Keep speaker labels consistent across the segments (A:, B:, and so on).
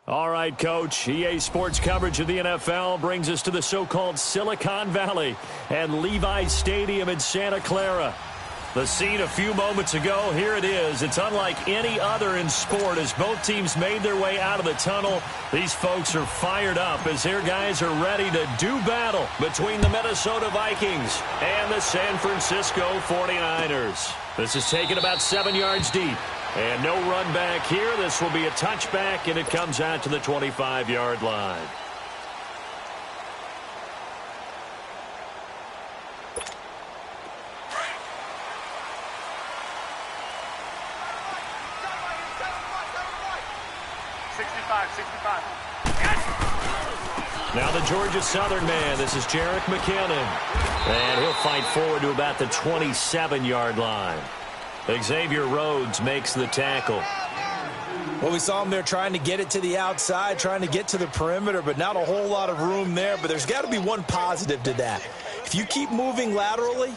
A: All right, Coach. EA Sports coverage of the NFL brings us to the so-called Silicon Valley and Levi's Stadium in Santa Clara. The scene a few moments ago, here it is. It's unlike any other in sport as both teams made their way out of the tunnel. These folks are fired up as their guys are ready to do battle between the Minnesota Vikings and the San Francisco 49ers. This is taken about 7 yards deep. And no run back here. This will be a touchback, and it comes out to the 25-yard line. Now the Georgia Southern man. This is Jerick McKinnon. And he'll fight forward to about the 27-yard line. Xavier Rhodes makes the tackle.
B: Well, we saw him there trying to get it to the outside, trying to get to the perimeter, but not a whole lot of room there. But there's got to be one positive to that. If you keep moving laterally,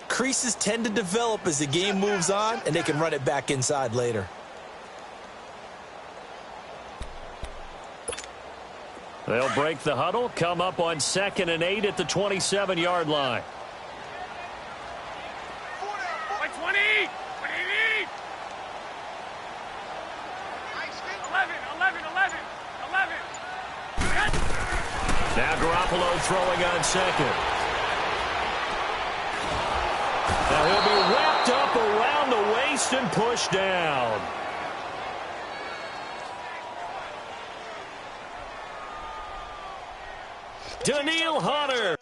B: creases tend to develop as the game moves on, and they can run it back inside later.
A: They'll break the huddle, come up on 2nd and 8 at the 27-yard line.
C: 20! 11.
A: Now Garoppolo throwing on 2nd. Now he'll be wrapped up around the waist and pushed down. Daniil Hunter.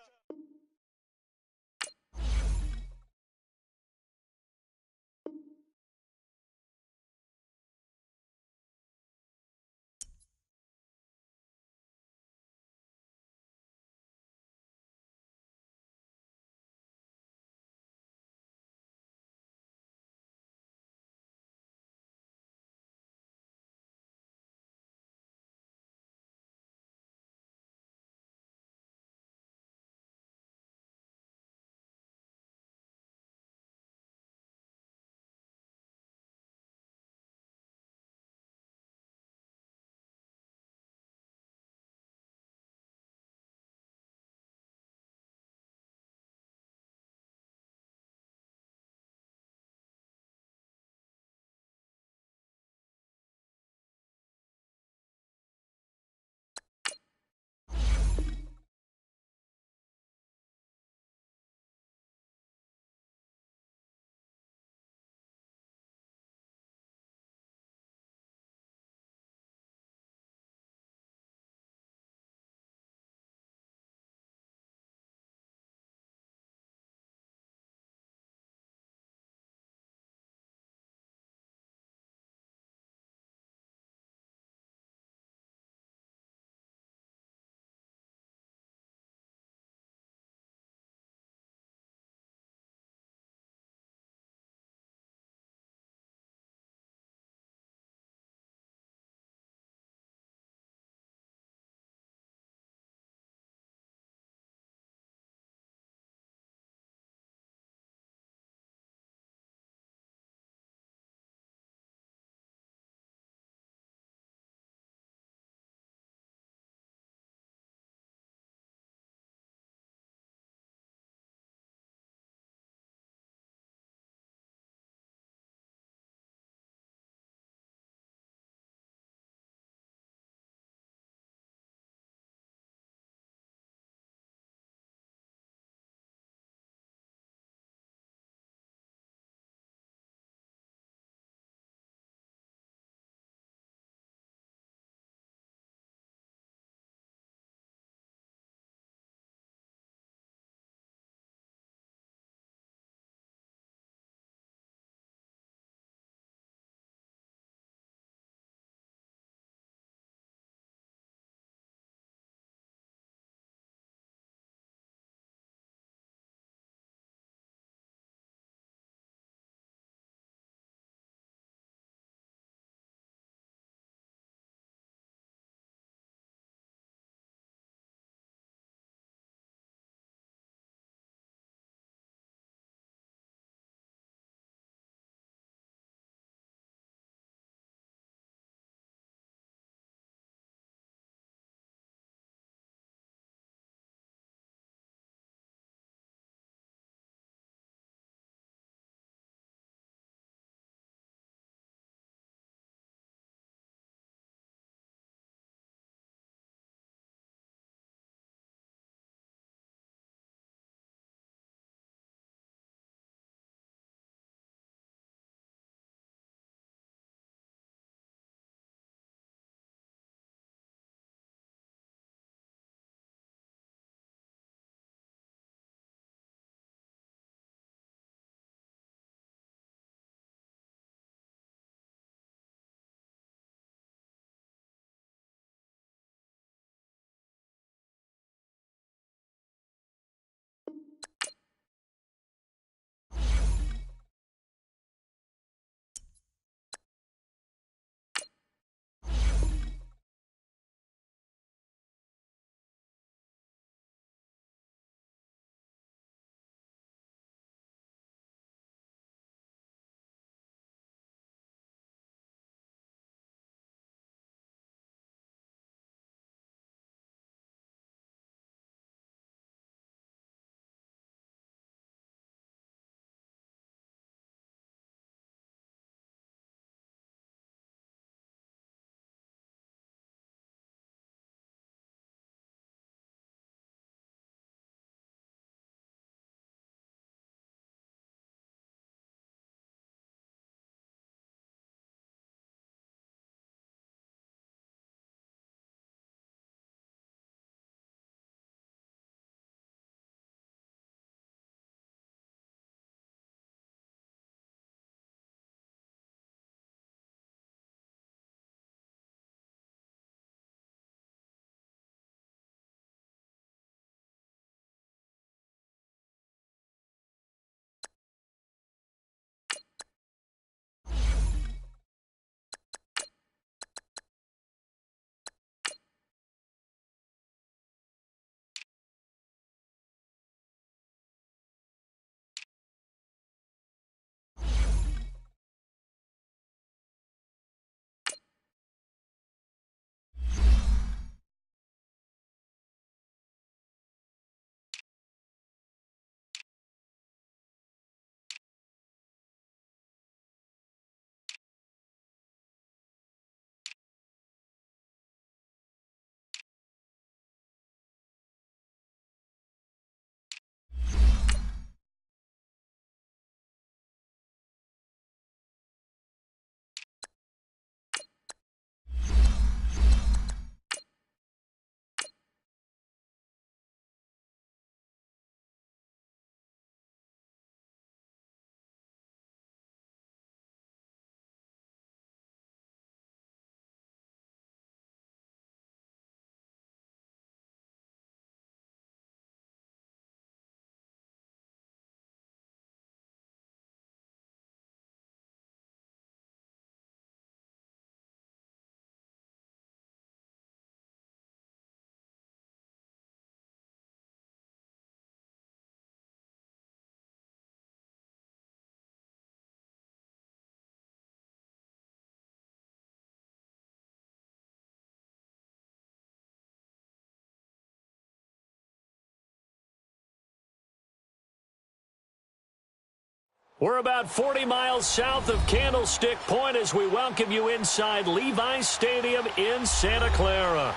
A: We're about 40 miles south of Candlestick Point as we welcome you inside Levi's Stadium in Santa Clara.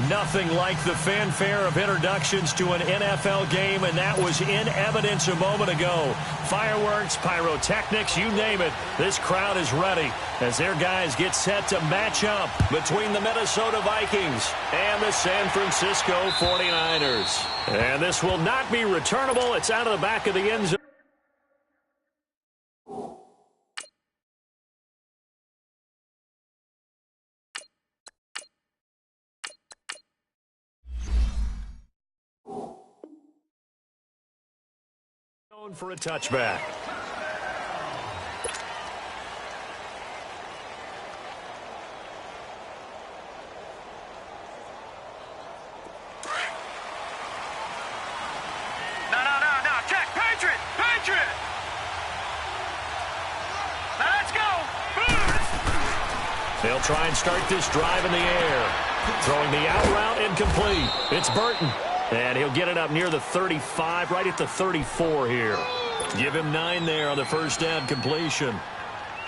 A: Nothing like the fanfare of introductions to an NFL game, and that was in evidence a moment ago. Fireworks, pyrotechnics, you name it. This crowd is ready as their guys get set to match up between the Minnesota Vikings and the San Francisco 49ers. And this will not be returnable. It's out of the back of the end zone. For a touchback.
C: No. Check. Patriot. Now let's go.
A: They'll try and start this drive in the air. Throwing the out route incomplete. It's Burton. And he'll get it up near the 35, right at the 34 here. Give him 9 there on the first down completion.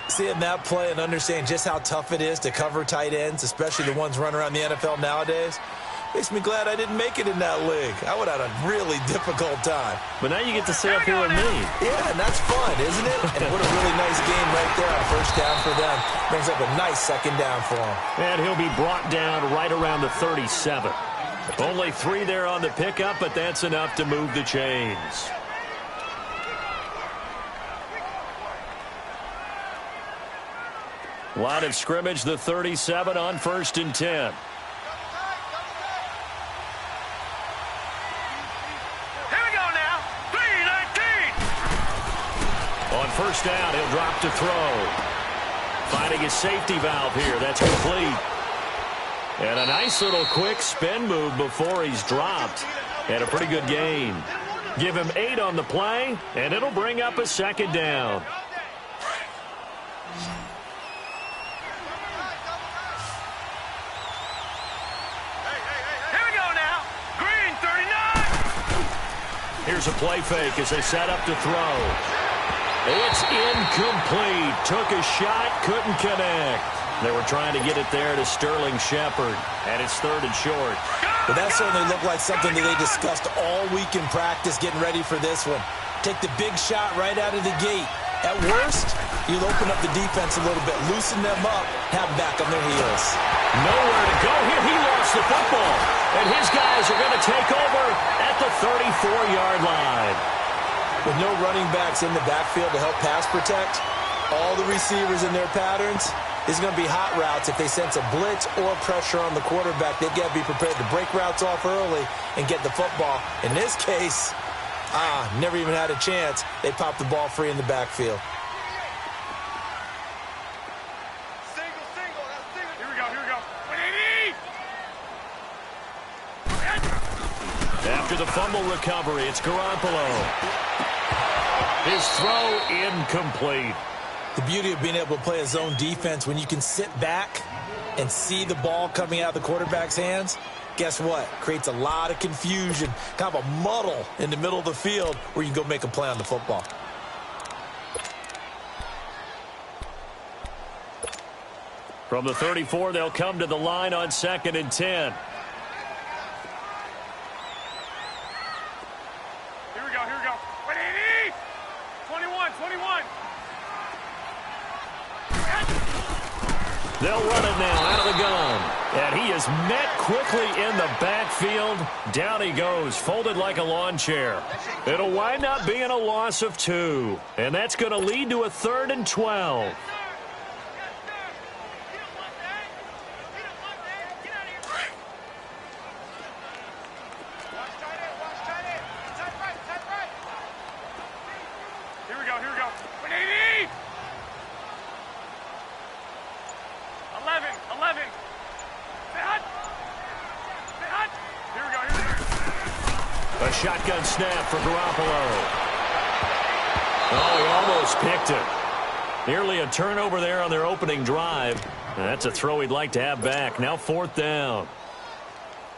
B: Seeing that play and understanding just how tough it is to cover tight ends, especially the ones running around the NFL nowadays, makes me glad I didn't make it in that league. I would have had a really difficult time.
A: But now you get to sit up here with me.
B: Yeah, and that's fun, isn't it? And what a really nice game right there on first down for them. Brings up a nice second down for him.
A: And he'll be brought down right around the 37. Only 3 there on the pickup, but that's enough to move the chains. Line of scrimmage, the 37 on 1st and 10.
C: Here we go now. 3-19.
A: On first down, he'll drop to throw. Finding his safety valve here. That's complete. And a nice little quick spin move before he's dropped. And a pretty good gain. Give him 8 on the play, and it'll bring up a second down.
C: Here we go now. Green, 39.
A: Here's a play fake as they set up to throw. It's incomplete. Took a shot, couldn't connect. They were trying to get it there to Sterling Shepard, and it's 3rd and short.
B: But that certainly looked like something that they discussed all week in practice, getting ready for this one. Take the big shot right out of the gate. At worst, you'll open up the defense a little bit, loosen them up, have them back on their heels.
A: Nowhere to go here. He lost the football, and his guys are going to take over at the 34-yard line.
B: With no running backs in the backfield to help pass protect, all the receivers in their patterns, is going to be hot routes. If they sense a blitz or pressure on the quarterback, they've got to be prepared to break routes off early and get the football. In this case, never even had a chance. They popped the ball free in the backfield.
C: Single. Here we go. 180.
A: After the fumble recovery, it's Garoppolo. His throw incomplete.
B: The beauty of being able to play a zone defense when you can sit back and see the ball coming out of the quarterback's hands, guess what? Creates a lot of confusion, kind of a muddle in the middle of the field where you can go make a play on the football.
A: From the 34, they'll come to the line on 2nd and 10.
C: Here we go. 180. 21.
A: They'll run it now out of the gun. And he is met quickly in the backfield. Down he goes, folded like a lawn chair. It'll wind up being a loss of 2. And that's going to lead to a 3rd and 12.
C: Here we go. 180. 11. Here we go.
A: A shotgun snap for Garoppolo. Oh, he almost picked it. Nearly a turnover there on their opening drive. And that's a throw he'd like to have back. Now 4th down.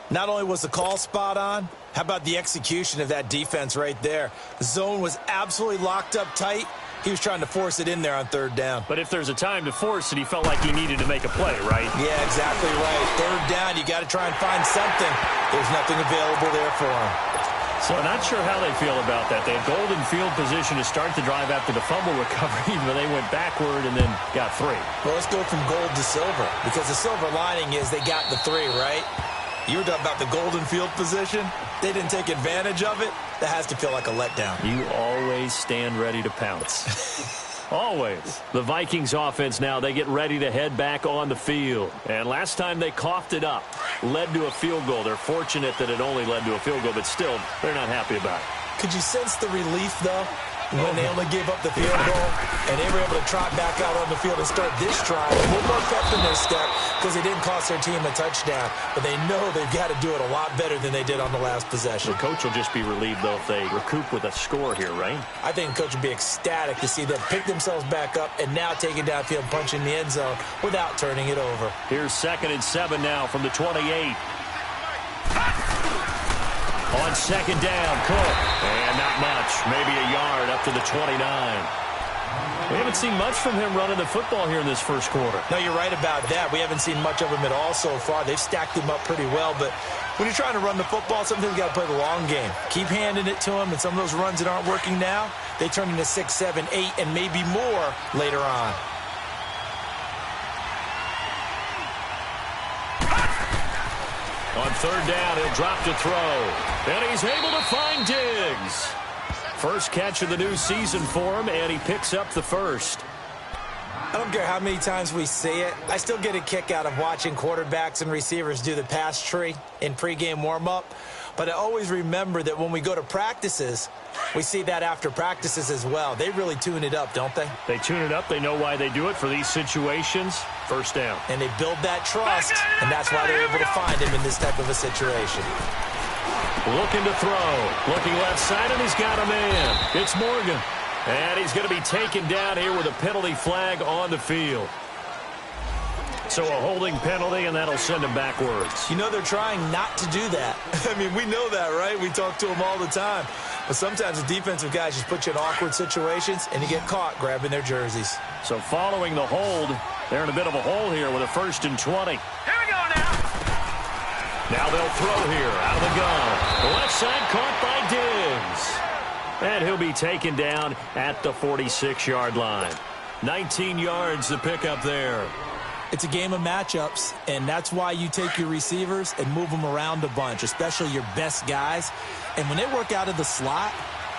B: Not only was the call spot on, how about the execution of that defense right there? The zone was absolutely locked up tight. He was trying to force it in there on third down.
A: But if there's a time to force it, he felt like he needed to make a play, right?
B: Yeah, exactly right. Third down, you got to try and find something. There's nothing available there for him.
A: So not sure how they feel about that. They had golden field position to start the drive after the fumble recovery, but they went backward and then got 3.
B: Well, let's go from gold to silver, because the silver lining is they got the 3, right? You were talking about the golden field position. They didn't take advantage of it. That has to feel like a letdown.
A: You always stand ready to pounce. Always. The Vikings offense now, they get ready to head back on the field. And last time they coughed it up, led to a field goal. They're fortunate that it only led to a field goal, but still, they're not happy about it.
B: Could you sense the relief, though, when they only gave up the field goal and they were able to trot back out on the field and start this drive? A little more pep in their step because they didn't cost their team a touchdown, but they know they've got to do it a lot better than they did on the last possession.
A: The coach will just be relieved, though, if they recoup with a score here, right?
B: I think the coach would be ecstatic to see them pick themselves back up and now take it downfield, punch in the end zone without turning it over.
A: Here's 2nd and 7 now from the 28. On 2nd down, Cook. And not much. Maybe a yard up to the 29. We haven't seen much from him running the football here in this first quarter.
B: No, you're right about that. We haven't seen much of him at all so far. They've stacked him up pretty well, but when you're trying to run the football, sometimes you got to play the long game. Keep handing it to him, and some of those runs that aren't working now, they turn into 6, 7, 8, and maybe more later on.
A: On 3rd down, he'll drop to throw. And he's able to find Diggs. First catch of the new season for him, and he picks up the first.
B: I don't care how many times we see it. I still get a kick out of watching quarterbacks and receivers do the pass tree in pregame warm-up. But I always remember that when we go to practices, we see that after practices as well. They really tune it up, don't they?
A: They tune it up. They know why they do it for these situations. First down.
B: And they build that trust, and that's why they're able to find him in this type of a situation.
A: Looking to throw. Looking left side, and he's got a man. It's Morgan. And he's going to be taken down here with a penalty flag on the field. So a holding penalty, and that'll send him backwards.
B: You know they're trying not to do that. I mean, we know that, right? We talk to them all the time. But sometimes the defensive guys just put you in awkward situations, and you get caught grabbing their jerseys.
A: So following the hold, they're in a bit of a hole here with a 1st and 20.
C: Here we go now.
A: Now they'll throw here out of the gun. Left side caught by Diggs. And he'll be taken down at the 46-yard line. 19 yards to pick up there.
B: It's a game of matchups, and that's why you take your receivers and move them around a bunch, especially your best guys. And when they work out of the slot,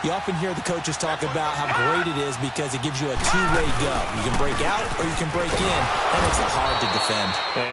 B: you often hear the coaches talk about how great it is because it gives you a two-way go. You can break out or you can break in. That makes it hard to defend.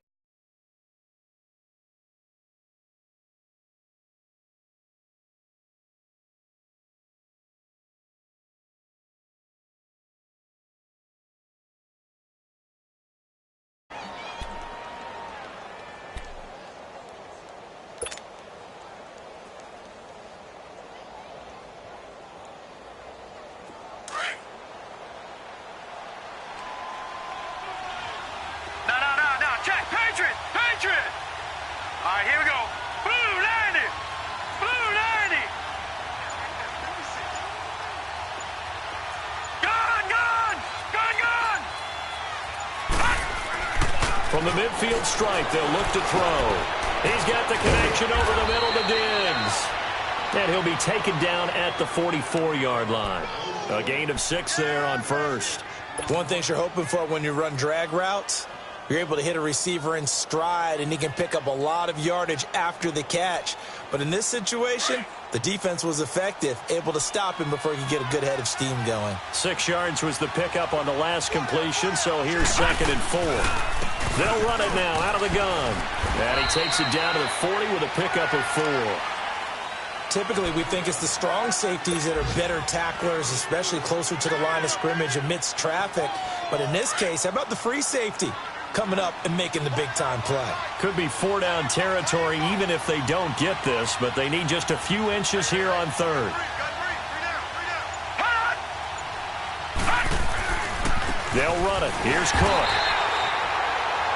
C: All right, here we go. Blue 90. Blue 90. Gone, gone. Gone, gone.
A: From the midfield stripe, they'll look to throw. He's got the connection over the middle to Diggs. And he'll be taken down at the 44-yard line. A gain of 6 there on first.
B: One thing you're hoping for when you run drag routes, you're able to hit a receiver in stride, and he can pick up a lot of yardage after the catch. But in this situation, the defense was effective, able to stop him before he could get a good head of steam going.
A: 6 yards was the pickup on the last completion, so here's 2nd and 4. They'll run it now out of the gun. And he takes it down to the 40 with a pickup of 4.
B: Typically, we think it's the strong safeties that are better tacklers, especially closer to the line of scrimmage amidst traffic. But in this case, how about the free safety coming up and making the big-time play?
A: Could be 4-down territory even if they don't get this, but they need just a few inches here on 3rd. They'll run it. Here's Cook.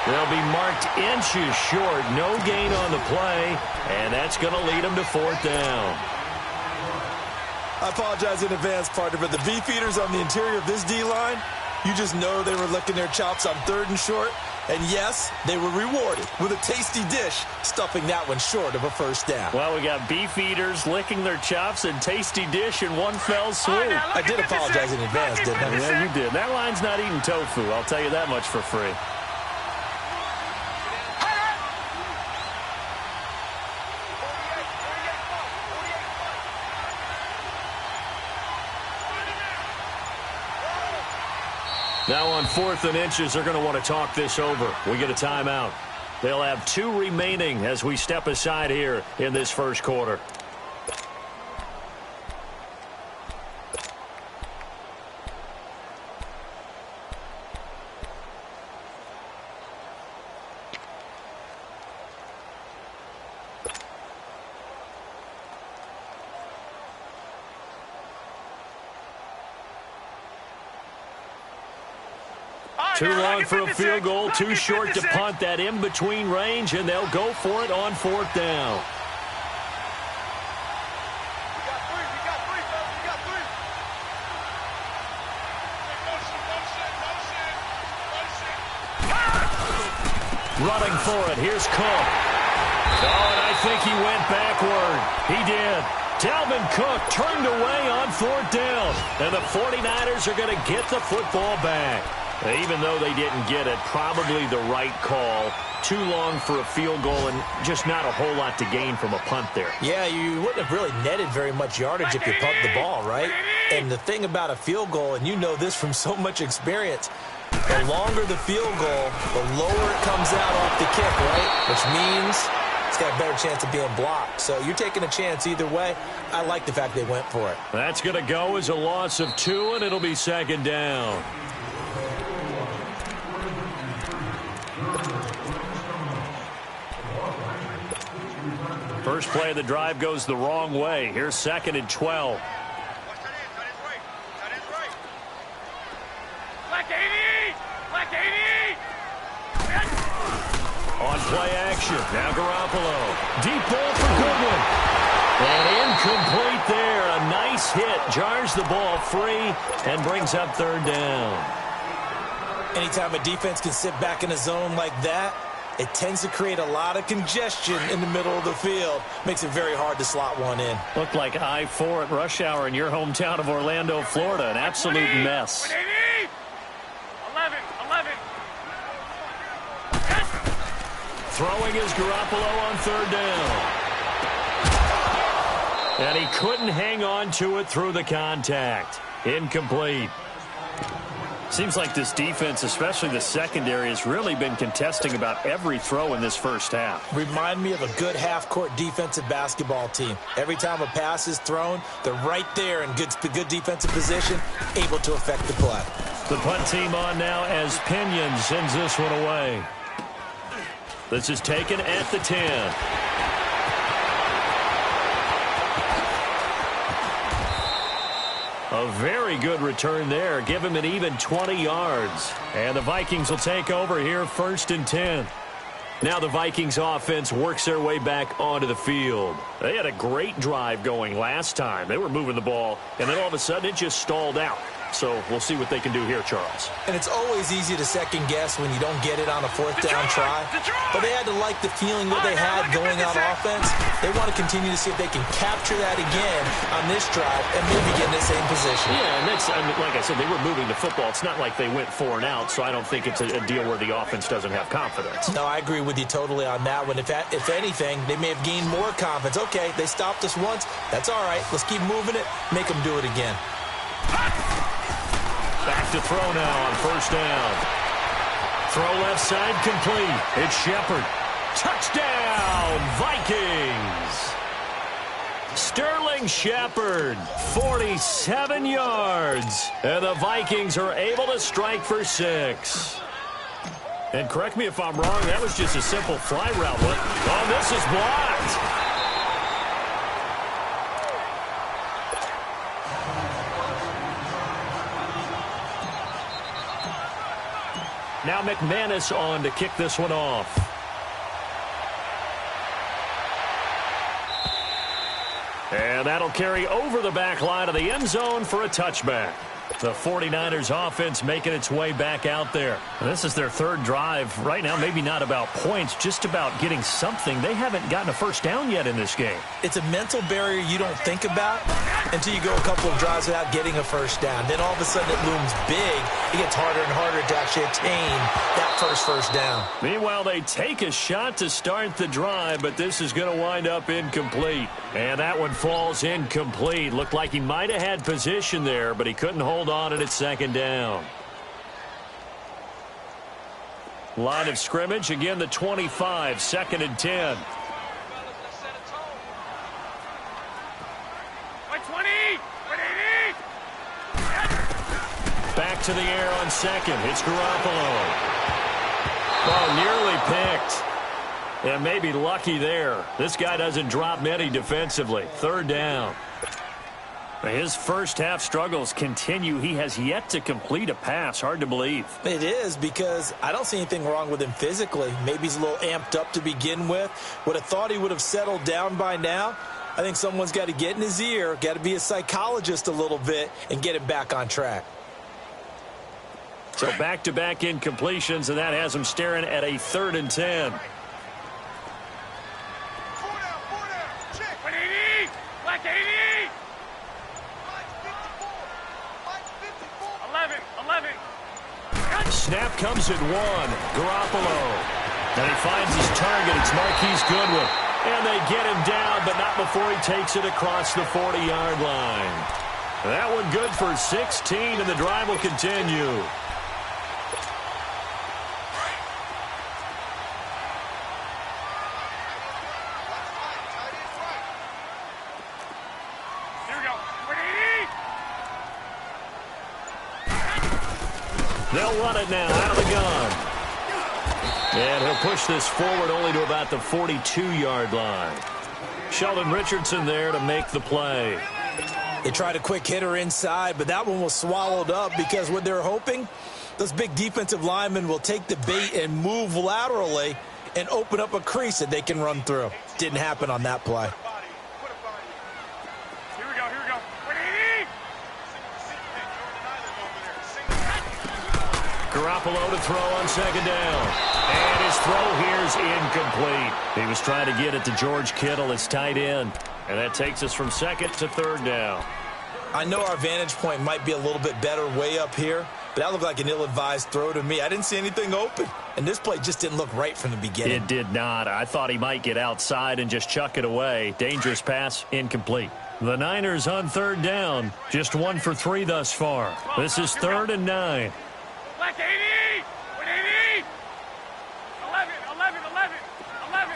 A: They'll be marked inches short. No gain on the play, and that's going to lead them to 4th down.
B: I apologize in advance, partner, but the beefeaters on the interior of this D-line, you just know they were licking their chops on 3rd and short. And yes, they were rewarded with a tasty dish, stuffing that one short of a first down.
A: Well, we got beefeaters licking their chops and tasty dish in one fell swoop.
B: I did apologize in advance, didn't I?
A: Yeah, you did. That line's not eating tofu. I'll tell you that much for free. Now on 4th and inches, they're going to want to talk this over. We get a timeout. They'll have 2 remaining as we step aside here in this first quarter. Too long for a field goal, too short to punt. That in-between range, and they'll go for it on 4th down. Running for it, here's Cook. Oh, and I think he went backward. He did. Dalvin Cook turned away on 4th down, and the 49ers are going to get the football back. Even though they didn't get it, probably the right call. Too long for a field goal and just not a whole lot to gain from a punt there.
B: Yeah, you wouldn't have really netted very much yardage if you pumped the ball, right? And the thing about a field goal, and you know this from so much experience, the longer the field goal, the lower it comes out off the kick, right? Which means it's got a better chance of being blocked. So you're taking a chance either way. I like the fact they went for it.
A: That's going to go as a loss of 2, and it'll be 2nd down. First play of the drive goes the wrong way. Here's 2nd and 12. On play action. Now Garoppolo. Deep ball for Goodwin. And incomplete there. A nice hit. Jars the ball free and brings up 3rd down.
B: Anytime a defense can sit back in a zone like that, it tends to create a lot of congestion in the middle of the field. Makes it very hard to slot one in.
A: Looked like I-4 at rush hour in your hometown of Orlando, Florida. An absolute mess.
C: 11.
A: Throwing is Garoppolo on 3rd down. And he couldn't hang on to it through the contact. Incomplete. Seems like this defense, especially the secondary, has really been contesting about every throw in this first half.
B: Remind me of a good half-court defensive basketball team. Every time a pass is thrown, they're right there in good defensive position, able to affect the play.
A: The punt team on now as Pinion sends this one away. This is taken at the 10. A very good return there. Give him an even 20 yards. And the Vikings will take over here 1st and 10. Now the Vikings offense works their way back onto the field. They had a great drive going last time. They were moving the ball, and then all of a sudden it just stalled out. So we'll see what they can do here, Charles.
B: And it's always easy to second guess when you don't get it on a 4th down try. But they had to like the feeling that they had going on offense. They want to continue to see if they can capture that again on this drive and maybe get in the same position.
A: Yeah, and that's, I mean, like I said, they were moving the football. It's not like they went 4 and out, so I don't think it's a deal where the offense doesn't have confidence.
B: No, I agree with you totally on that one. If anything, they may have gained more confidence. Okay, they stopped us once. That's all right. Let's keep moving it. Make them do it again.
A: Back to throw now on 1st down. Throw left side complete. It's Shepard. Touchdown, Vikings. Sterling Shepard, 47 yards. And the Vikings are able to strike for 6. And correct me if I'm wrong, that was just a simple fly route. Oh, this is blocked. Now McManus on to kick this one off. And that'll carry over the back line of the end zone for a touchback. The 49ers offense making its way back out there. This is their third drive right now. Maybe not about points, just about getting something. They haven't gotten a first down yet in this game.
B: It's a mental barrier you don't think about until you go a couple of drives without getting a first down. Then all of a sudden it looms big. It gets harder and harder to actually attain that first down.
A: Meanwhile, they take a shot to start the drive, but this is going to wind up incomplete. And that one falls incomplete. Looked like he might have had position there, but he couldn't hold on it at second down. Line of scrimmage, again the 25, 2nd and 10. Back to the air on second. It's Garoppolo. Oh, nearly picked. And maybe lucky there. This guy doesn't drop many defensively. 3rd down. His first half struggles continue. He has yet to complete a pass. Hard to believe.
B: It is, because I don't see anything wrong with him physically. Maybe he's a little amped up to begin with. Would have thought he would have settled down by now. I think someone's got to get in his ear, got to be a psychologist a little bit, and get him back on track.
A: So back-to-back incompletions, and that has him staring at a 3rd and 10. Snap comes at 1. Garoppolo. And he finds his target. It's Marquise Goodwin. And they get him down, but not before he takes it across the 40-yard line. That one good for 16, and the drive will continue. They'll run it now out of the gun. And he'll push this forward only to about the 42-yard line. Sheldon Richardson there to make the play.
B: They tried a quick hitter inside, but that one was swallowed up because what they're hoping, those big defensive linemen will take the bait and move laterally and open up a crease that they can run through. Didn't happen on that play.
A: Garoppolo to throw on 2nd down. And his throw here is incomplete. He was trying to get it to George Kittle, his tight end. And that takes us from 2nd to 3rd down.
B: I know our vantage point might be a little bit better way up here, but that looked like an ill-advised throw to me. I didn't see anything open. And this play just didn't look right from the beginning.
A: It did not. I thought he might get outside and just chuck it away. Dangerous pass, incomplete. The Niners on 3rd down. Just 1 for 3 thus far. This is 3rd and 9.
C: Black 80! 180! 11, 11, 11, 11.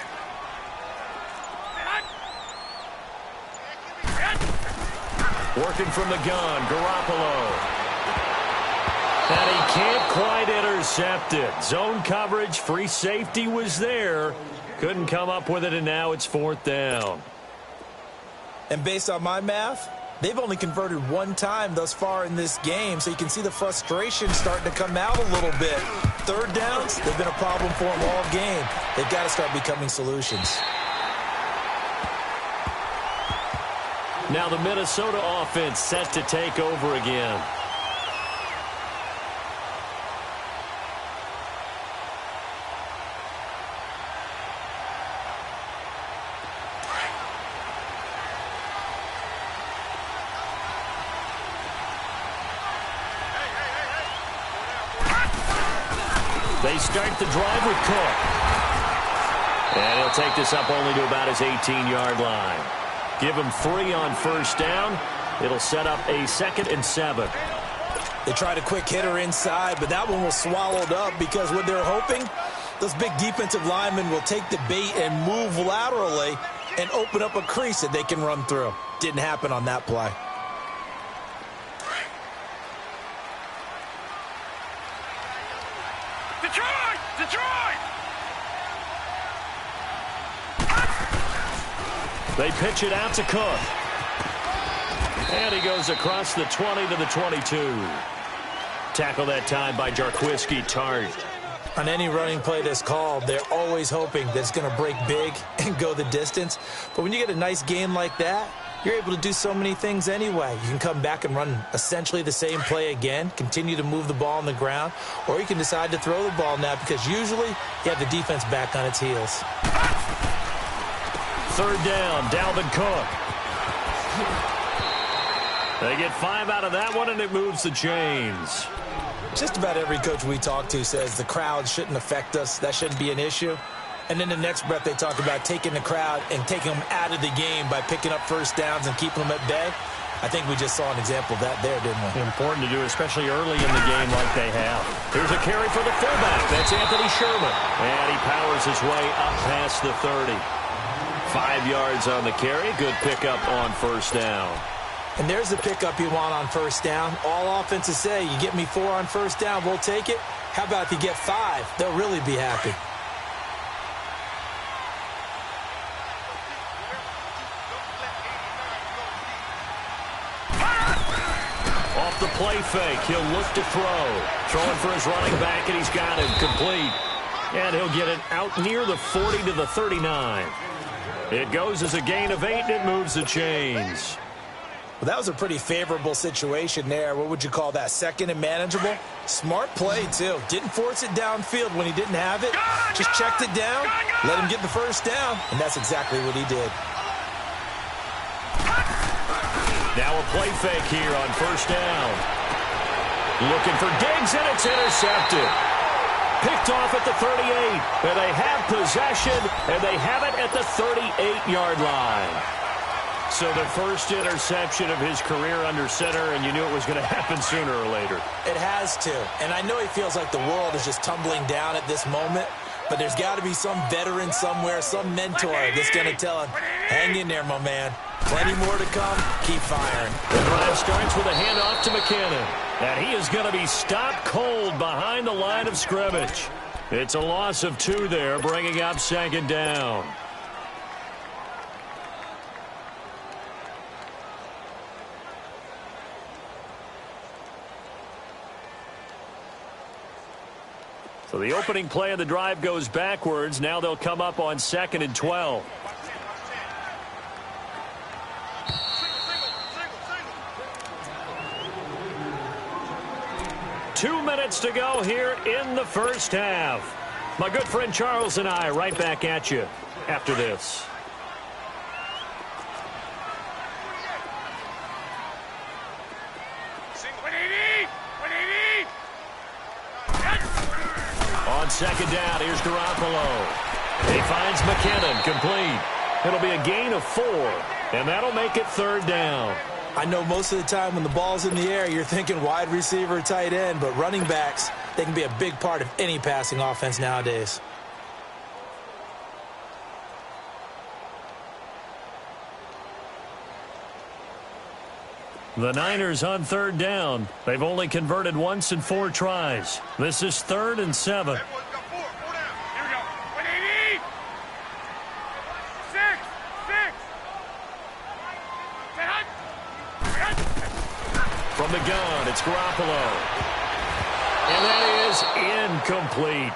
A: Working from the gun, Garoppolo. And he can't quite intercept it. Zone coverage, free safety was there. Couldn't come up with it, and now it's 4th down.
B: And based on my math, they've only converted 1 time thus far in this game, so you can see the frustration starting to come out a little bit. 3rd downs, they've been a problem for them all game. They've got to start becoming solutions.
A: Now the Minnesota offense set to take over again. They start the drive with Cook. And he'll take this up only to about his 18-yard line. Give him 3 on 1st down. It'll set up a 2nd and 7.
B: They tried a quick hitter inside, but that one was swallowed up because what they're hoping, those big defensive linemen will take the bait and move laterally and open up a crease that they can run through. Didn't happen on that play.
C: Detroit! Detroit!
A: They pitch it out to Cook. And he goes across the 20 to the 22. Tackle that time by Jarquiski Tart.
B: On any running play that's called, they're always hoping that it's going to break big and go the distance. But when you get a nice game like that, you're able to do so many things anyway. You can come back and run essentially the same play again, continue to move the ball on the ground, or you can decide to throw the ball now because usually you have the defense back on its heels.
A: Third down, Dalvin Cook. They get 5 out of that one, and it moves the chains.
B: Just about every coach we talk to says the crowd shouldn't affect us. That shouldn't be an issue. And then the next breath they talk about taking the crowd and taking them out of the game by picking up first downs and keeping them at bay. I think we just saw an example of that there, didn't we?
A: Important to do, especially early in the game like they have. Here's a carry for the fullback. That's Anthony Sherman. And he powers his way up past the 30. 5 yards on the carry. Good pickup on first down.
B: And there's the pickup you want on first down. All offenses say, you get me 4 on first down, we'll take it. How about if you get 5? They'll really be happy.
A: Off the play fake, he'll look to throw. Throwing for his running back, and he's got it complete. And he'll get it out near the 40 to the 39. It goes as a gain of 8, and it moves the chains.
B: Well, that was a pretty favorable situation there. What would you call that? Second and manageable? Smart play, too. Didn't force it downfield when he didn't have it. Just checked it down, let him get the first down, and that's exactly what he did.
A: Now a play fake here on first down. Looking for Diggs, and it's intercepted. Picked off at the 38. And they have possession, and they have it at the 38-yard line. So the first interception of his career under center, and you knew it was going to happen sooner or later.
B: It has to. And I know he feels like the world is just tumbling down at this moment, but there's got to be some veteran somewhere, some mentor that's going to tell him, hang in there, my man. Plenty more to come. Keep firing.
A: The drive starts with a handoff to McKinnon. And he is going to be stopped cold behind the line of scrimmage. It's a loss of 2 there, bringing up second down. So the opening play of the drive goes backwards. Now they'll come up on 2nd and 12. Two minutes to go here in the first half. My good friend Charles and I right back at you after this. On second down, here's Garoppolo. He finds McKinnon, complete. It'll be a gain of 4, and that'll make it third down.
B: I know most of the time when the ball's in the air, you're thinking wide receiver, tight end, but running backs, they can be a big part of any passing offense nowadays.
A: The Niners on third down. They've only converted once in 4 tries. This is 3rd and 7. From the gun, it's Garoppolo. And that is incomplete.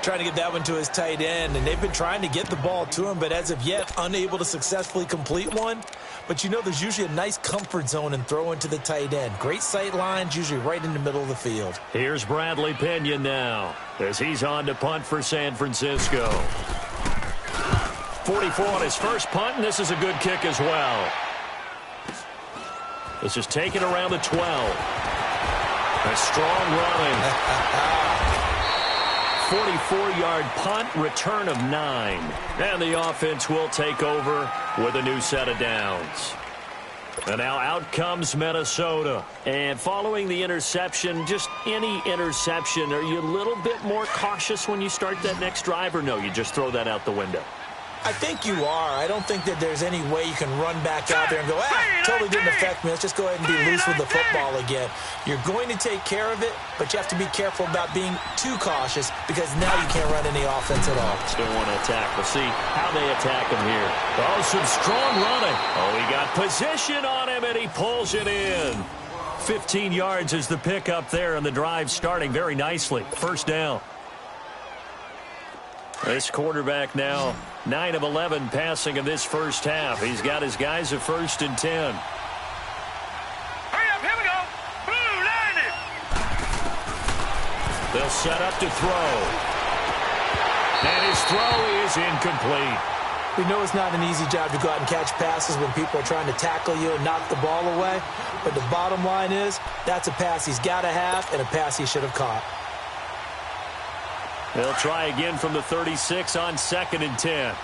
B: Trying to get that one to his tight end, and they've been trying to get the ball to him, but as of yet, unable to successfully complete one. But you know there's usually a nice comfort zone in throwing to the tight end. Great sight lines, usually right in the middle of the field.
A: Here's Bradley Pinion now, as he's on to punt for San Francisco. 44 on his first punt, and this is a good kick as well. This is taken around the 12. A strong running. 44-yard punt, return of 9. And the offense will take over with a new set of downs. And now out comes Minnesota. And following the interception, just any interception, are you a little bit more cautious when you start that next drive, or no, you just throw that out the window?
B: I think you are. I don't think that there's any way you can run back out there and go, totally didn't affect me. Let's just go ahead and be loose with the football again. You're going to take care of it, but you have to be careful about being too cautious because now you can't run any offense at all.
A: Still want to attack. We'll see how they attack him here. Oh, some strong running. Oh, he got position on him, and he pulls it in. 15 yards is the pickup there, and the drive starting very nicely. First down. This quarterback now 9 of 11 passing in this first half. He's got his guys at 1st and 10.
C: Hurry up, here we go. Blue, line it.
A: They'll set up to throw. And his throw is incomplete.
B: We know it's not an easy job to go out and catch passes when people are trying to tackle you and knock the ball away. But the bottom line is, that's a pass he's got to have and a pass he should have caught.
A: They'll try again from the 36 on 2nd and 10.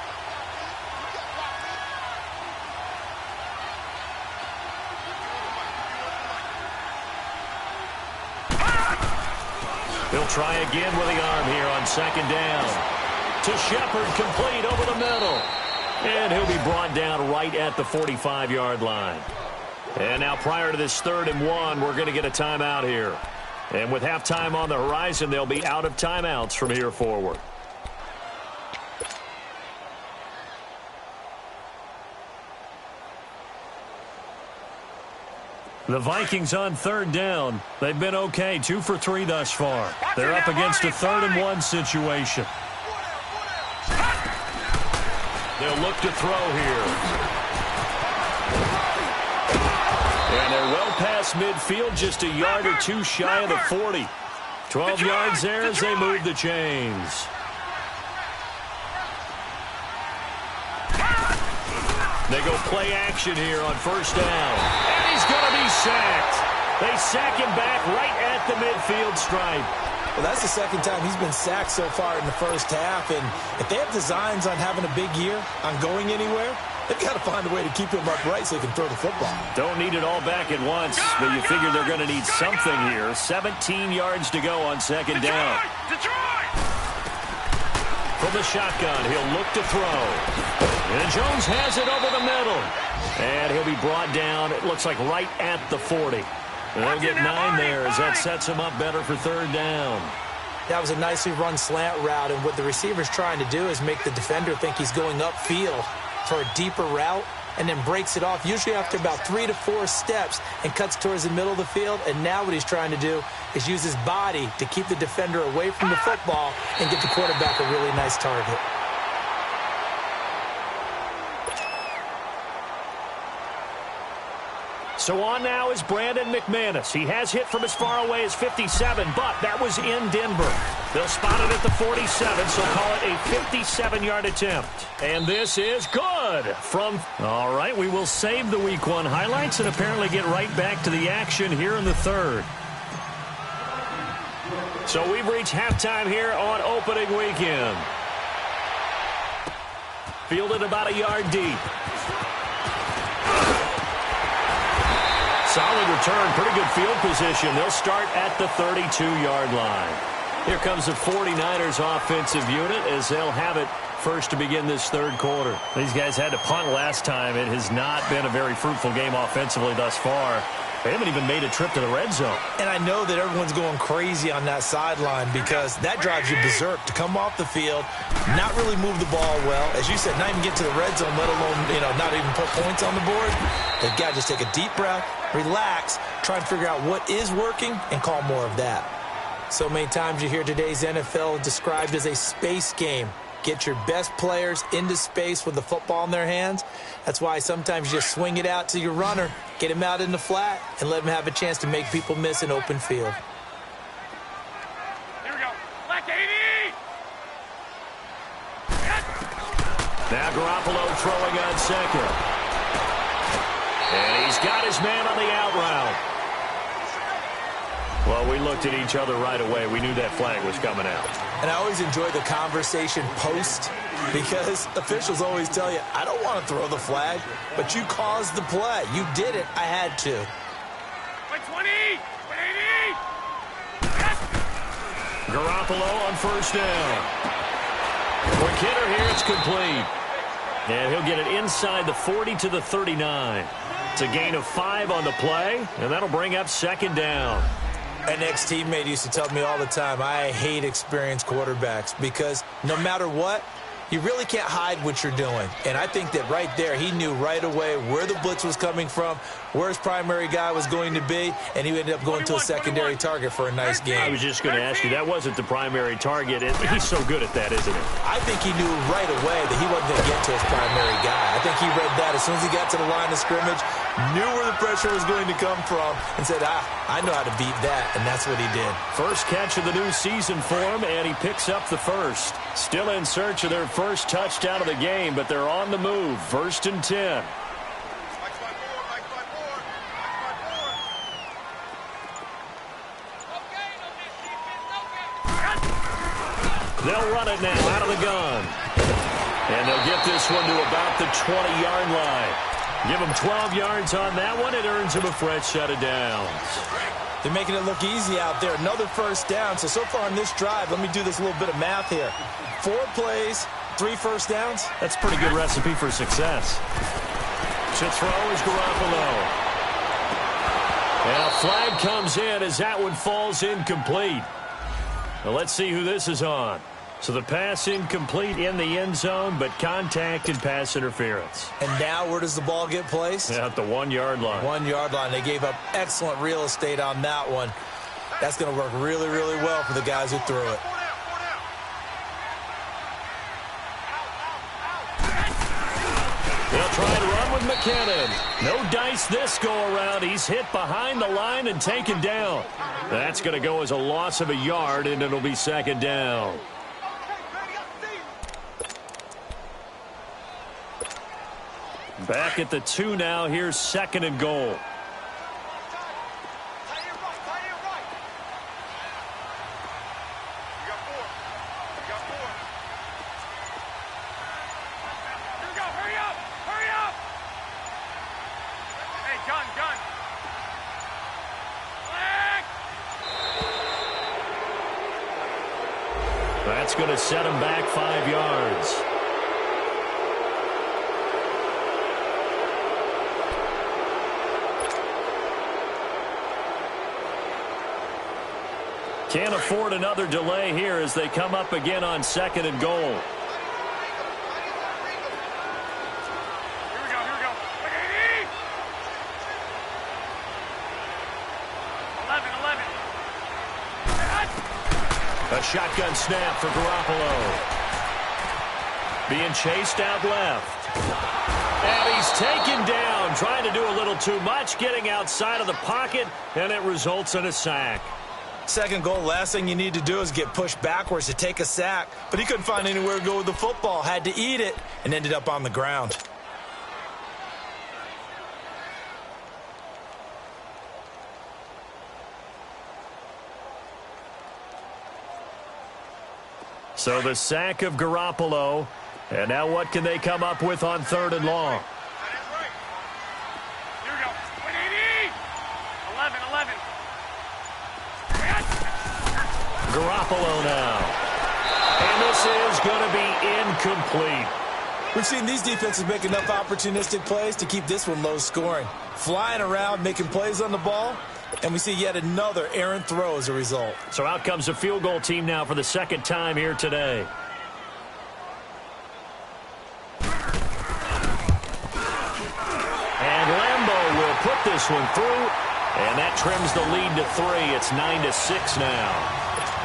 A: He'll try again with the arm here on 2nd down. To Shepard, complete over the middle. And he'll be brought down right at the 45-yard line. And now prior to this 3rd and 1, we're going to get a timeout here. And with halftime on the horizon, they'll be out of timeouts from here forward. The Vikings on 3rd down. They've been okay, 2 for 3 thus far. They're up against a 3rd and 1 situation. They'll look to throw here. And they're well past midfield, just a yard or 2 shy of the 40. 12 yards there as they move the chains. They go play action here on 1st down. And he's going to be sacked. They sack him back right at the midfield stripe.
B: Well, that's the 2nd time he's been sacked so far in the first half. And if they have designs on having a big year, on going anywhere, they've got to find a way to keep him upright so he can throw the football.
A: Don't need it all back at once, but you figure they're going to need something here. 17 yards to go on 2nd down. From the shotgun, he'll look to throw. And Jones has it over the middle. And he'll be brought down, it looks like right at the 40. They'll get 9 there as that sets him up better for 3rd down.
B: That was a nicely run slant route, and what the receiver's trying to do is make the defender think he's going upfield for a deeper route, and then breaks it off, usually after about 3 to 4 steps, and cuts towards the middle of the field. And now what he's trying to do is use his body to keep the defender away from the football and get the quarterback a really nice target.
A: So on now is Brandon McManus. He has hit from as far away as 57, but that was in Denver. They'll spot it at the 47, so call it a 57-yard attempt. And this is good from... All right, we will save the Week 1 highlights and apparently get right back to the action here in the 3rd. So we've reached halftime here on opening weekend. Fielded about a yard deep. Solid return, pretty good field position. They'll start at the 32-yard line. Here comes the 49ers offensive unit as they'll have it first to begin this 3rd quarter. These guys had to punt last time. It has not been a very fruitful game offensively thus far. They haven't even made a trip to the red zone.
B: And I know that everyone's going crazy on that sideline because that drives you berserk to come off the field, not really move the ball well. As you said, not even get to the red zone, let alone, not even put points on the board. They've got to just take a deep breath, relax, try and figure out what is working and call more of that. So many times you hear today's NFL described as a space game. Get your best players into space with the football in their hands. That's why sometimes you just swing it out to your runner, get him out in the flat, and let him have a chance to make people miss an open field.
C: Here we go. Black 80.
A: Now Garoppolo throwing on 2nd. And he's got his man on the out route. Well, we looked at each other right away. We knew that flag was coming out.
B: And I always enjoy the conversation post because officials always tell you, I don't want to throw the flag, but you caused the play. You did it. I had to.
C: 120, 180.
A: Garoppolo on 1st down. Quick hitter here. It's complete. And he'll get it inside the 40 to the 39. It's a gain of 5 on the play, and that'll bring up 2nd down.
B: An ex-teammate used to tell me all the time, I hate experienced quarterbacks because no matter what, You really can't hide what you're doing. And I think that right there, he knew right away where the blitz was coming from, where his primary guy was going to be, and he ended up going to a secondary target for a nice game.
A: I was just going to ask you, that wasn't the primary target. He's so good at that, isn't he?
B: I think he knew right away that he wasn't going to get to his primary guy. I think he read that as soon as he got to the line of scrimmage, knew where the pressure was going to come from, and said, I know how to beat that, and that's what he did.
A: First catch of the new season for him, and he picks up the first. Still in search of their first touchdown of the game, but they're on the move. 1st and 10. They'll run it now out of the gun. And they'll get this one to about the 20-yard line. Give them 12 yards on that one. It earns them a fresh set of downs.
B: They're making it look easy out there. Another first down. So far on this drive, let me do this little bit of math here. 4 plays, 3 first downs.
A: That's a pretty good recipe for success. To throw is Garoppolo. And a flag comes in as that one falls incomplete. Well, let's see who this is on. So the pass incomplete in the end zone, but contact and pass interference.
B: And now where does the ball get placed?
A: At the 1-yard line.
B: 1-yard line. They gave up excellent real estate on that one. That's going to work really, really well for the guys who threw it.
A: They'll try to run with McKinnon. No dice this go-around. He's hit behind the line and taken down. That's going to go as a loss of a yard, and it'll be 2nd down. Back at the 2 now. Here's 2nd and goal. That's going to set him back 5 yards. Can't afford another delay here as they come up again on 2nd and goal.
C: Here we go. 11.
A: A shotgun snap for Garoppolo. Being chased out left. And he's taken down, trying to do a little too much, getting outside of the pocket, and it results in a sack.
B: 2nd goal, last thing you need to do is get pushed backwards to take a sack. But he couldn't find anywhere to go with the football, had to eat it, and ended up on the ground.
A: So the sack of Garoppolo. And now what can they come up with on 3rd and long?
C: Here we go. 11.
A: Garoppolo now. And this is going to be incomplete.
B: We've seen these defenses make enough opportunistic plays to keep this one low scoring. Flying around, making plays on the ball, and we see yet another errant throw as a result.
A: So out comes a field goal team now for the 2nd time here today. And Lambeau will put this one through, and that trims the lead to 3. It's 9-6 now.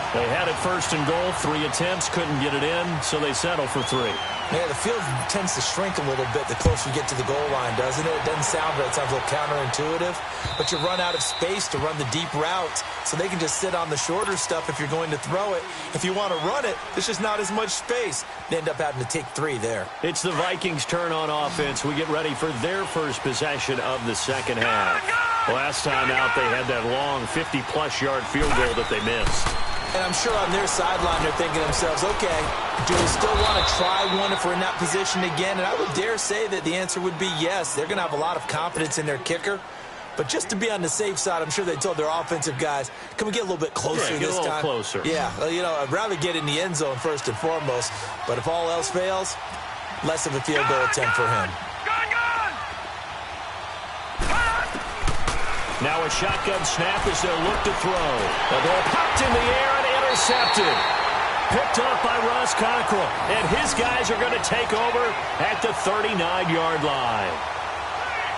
A: They had it 1st and goal, 3 attempts, couldn't get it in, so they settle for 3.
B: Yeah, the field tends to shrink a little bit the closer you get to the goal line, doesn't it? It doesn't sound right. It sounds a little counterintuitive. But you run out of space to run the deep routes, so they can just sit on the shorter stuff if you're going to throw it. If you want to run it, there's just not as much space. They end up having to take 3 there.
A: It's the Vikings' turn on offense. We get ready for their first possession of the 2nd half. Last time out, they had that long 50-plus yard field goal that they missed.
B: And I'm sure on their sideline they're thinking to themselves, okay, do we still want to try one if we're in that position again? And I would dare say that the answer would be yes. They're going to have a lot of confidence in their kicker. But just to be on the safe side, I'm sure they told their offensive guys, can we get a little bit closer this time?
A: Get a little closer.
B: Yeah, you know, I'd rather get in the end zone first and foremost. But if all else fails, less of a field goal attempt for him.
A: Now a shotgun snap as they'll look to throw. The ball popped in the air and intercepted. picked up by Ross Cockrell. And his guys are going to take over at the 39-yard line.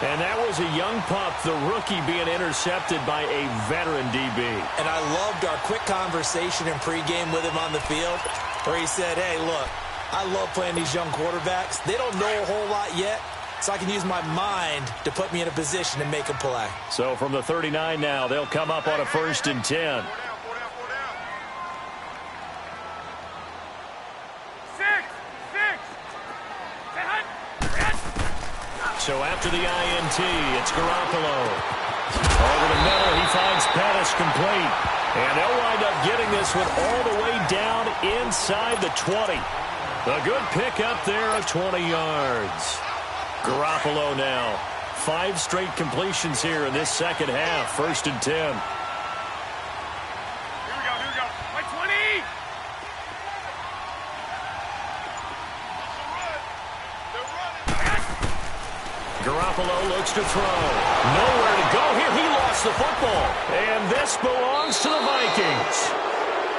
A: And that was a young pup, the rookie, being intercepted by a veteran DB.
B: And I loved our quick conversation in pregame with him on the field where he said, hey, look, I love playing these young quarterbacks. They don't know a whole lot yet, so I can use my mind to put me in a position to make a play.
A: So from the 39 now, they'll come up on a 1st and 10. So after the INT, it's Garoppolo. Over the middle, he finds Pettis complete. And they'll wind up getting this one all the way down inside the 20. A good pick up there of 20 yards. Garoppolo now. 5 straight completions here in this second half. 1st and 10.
C: Here we go. By 20.
A: Garoppolo looks to throw. Nowhere to go here. He lost the football. And this belongs to the Vikings.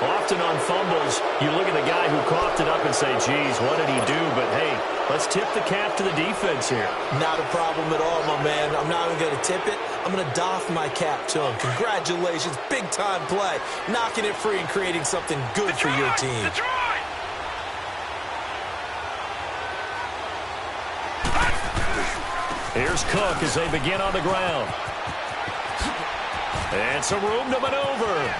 A: Often on fumbles, you look at the guy who coughed it up and say, geez, what did he do? But, hey, let's tip the cap to the defense here.
B: Not a problem at all, my man. I'm not even going to tip it. I'm going to doff my cap to him. Congratulations. Big-time play. Knocking it free and creating something good for your team.
A: Here's Cook as they begin on the ground. And some room to maneuver.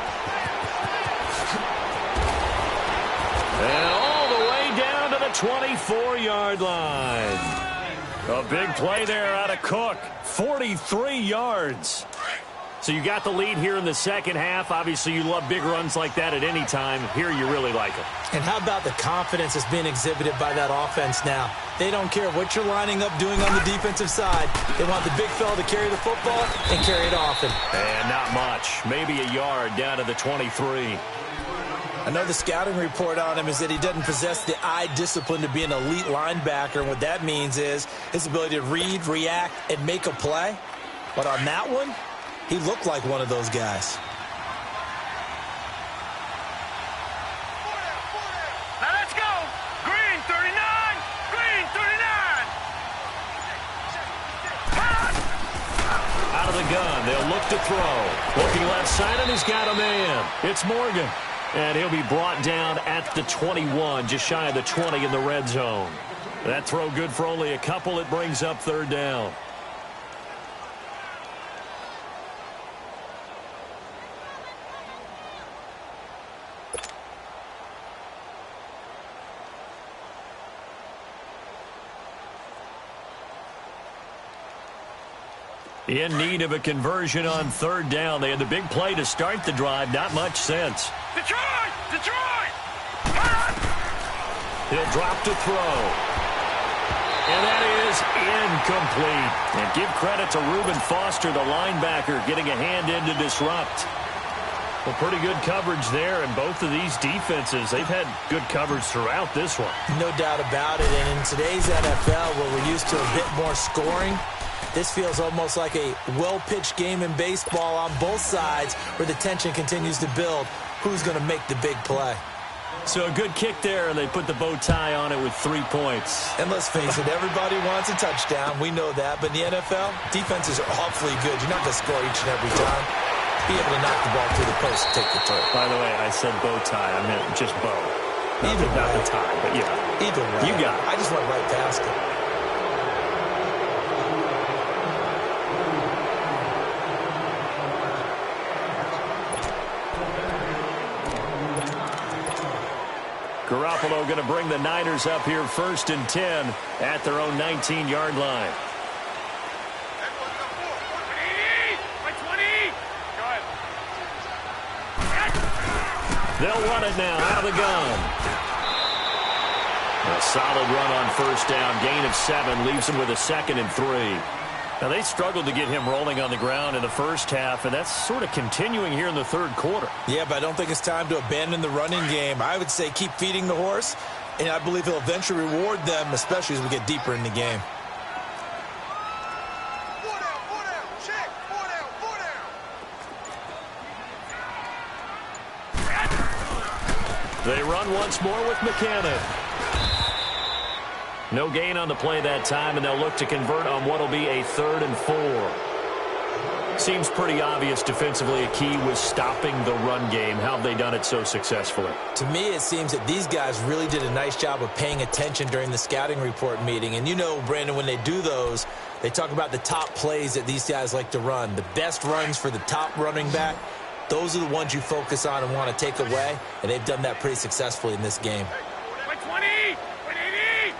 A: And all the way down to the 24-yard line. A big play there out of Cook. 43 yards. So you got the lead here in the second half. Obviously, you love big runs like that at any time. Here you really like it.
B: And how about the confidence that's being exhibited by that offense now? They don't care what you're lining up doing on the defensive side. They want the big fella to carry the football and carry it often.
A: And not much. Maybe a yard down to the 23.
B: I know the scouting report on him is that he doesn't possess the eye discipline to be an elite linebacker. And what that means is his ability to read, react, and make a play. But on that one, he looked like one of those guys.
C: Now let's go. Green 39. Green 39.
A: Out of the gun, they'll look to throw. Looking left side, and he's got a man. It's Morgan. And he'll be brought down at the 21, just shy of the 20 in the red zone. That throw good for only a couple. It brings up 3rd down. In need of a conversion on 3rd down. They had the big play to start the drive. Not much sense.
C: Detroit! Detroit!
A: He'll drop to throw. And that is incomplete. And give credit to Reuben Foster, the linebacker, getting a hand in to disrupt. Well, pretty good coverage there, and both of these defenses, they've had good coverage throughout this one.
B: No doubt about it. And in today's NFL, where we're used to a bit more scoring, this feels almost like a well-pitched game in baseball on both sides where the tension continues to build. Who's going to make the big play?
A: So a good kick there, and they put the bow tie on it with 3 points.
B: And let's face it, everybody wants a touchdown. We know that. But in the NFL, defenses are awfully good. You're not going to score each and every time. Be able to knock the ball through the post and take the turn.
A: By the way, I said bow tie. I meant just bow.
B: Either
A: not
B: way.
A: the tie, but yeah.
B: Either way.
A: You got it.
B: I just went right past it.
A: Garoppolo going to bring the Niners up here 1st and 10 at their own 19-yard line. They'll run it now out of the gun. A solid run on 1st down. Gain of 7 leaves them with a 2nd and 3. Now, they struggled to get him rolling on the ground in the first half, and that's sort of continuing here in the 3rd quarter.
B: Yeah, but I don't think it's time to abandon the running game. I would say keep feeding the horse, and I believe he'll eventually reward them, especially as we get deeper in the game.
A: They run once more with McCannon. No gain on the play that time, and they'll look to convert on what will be a 3rd and 4. Seems pretty obvious defensively a key was stopping the run game. How have they done it so successfully?
B: To me, it seems that these guys really did a nice job of paying attention during the scouting report meeting. And you know, Brandon, when they do those, they talk about the top plays that these guys like to run. The best runs for the top running back, those are the ones you focus on and want to take away. And they've done that pretty successfully in this game.
C: 120, 180.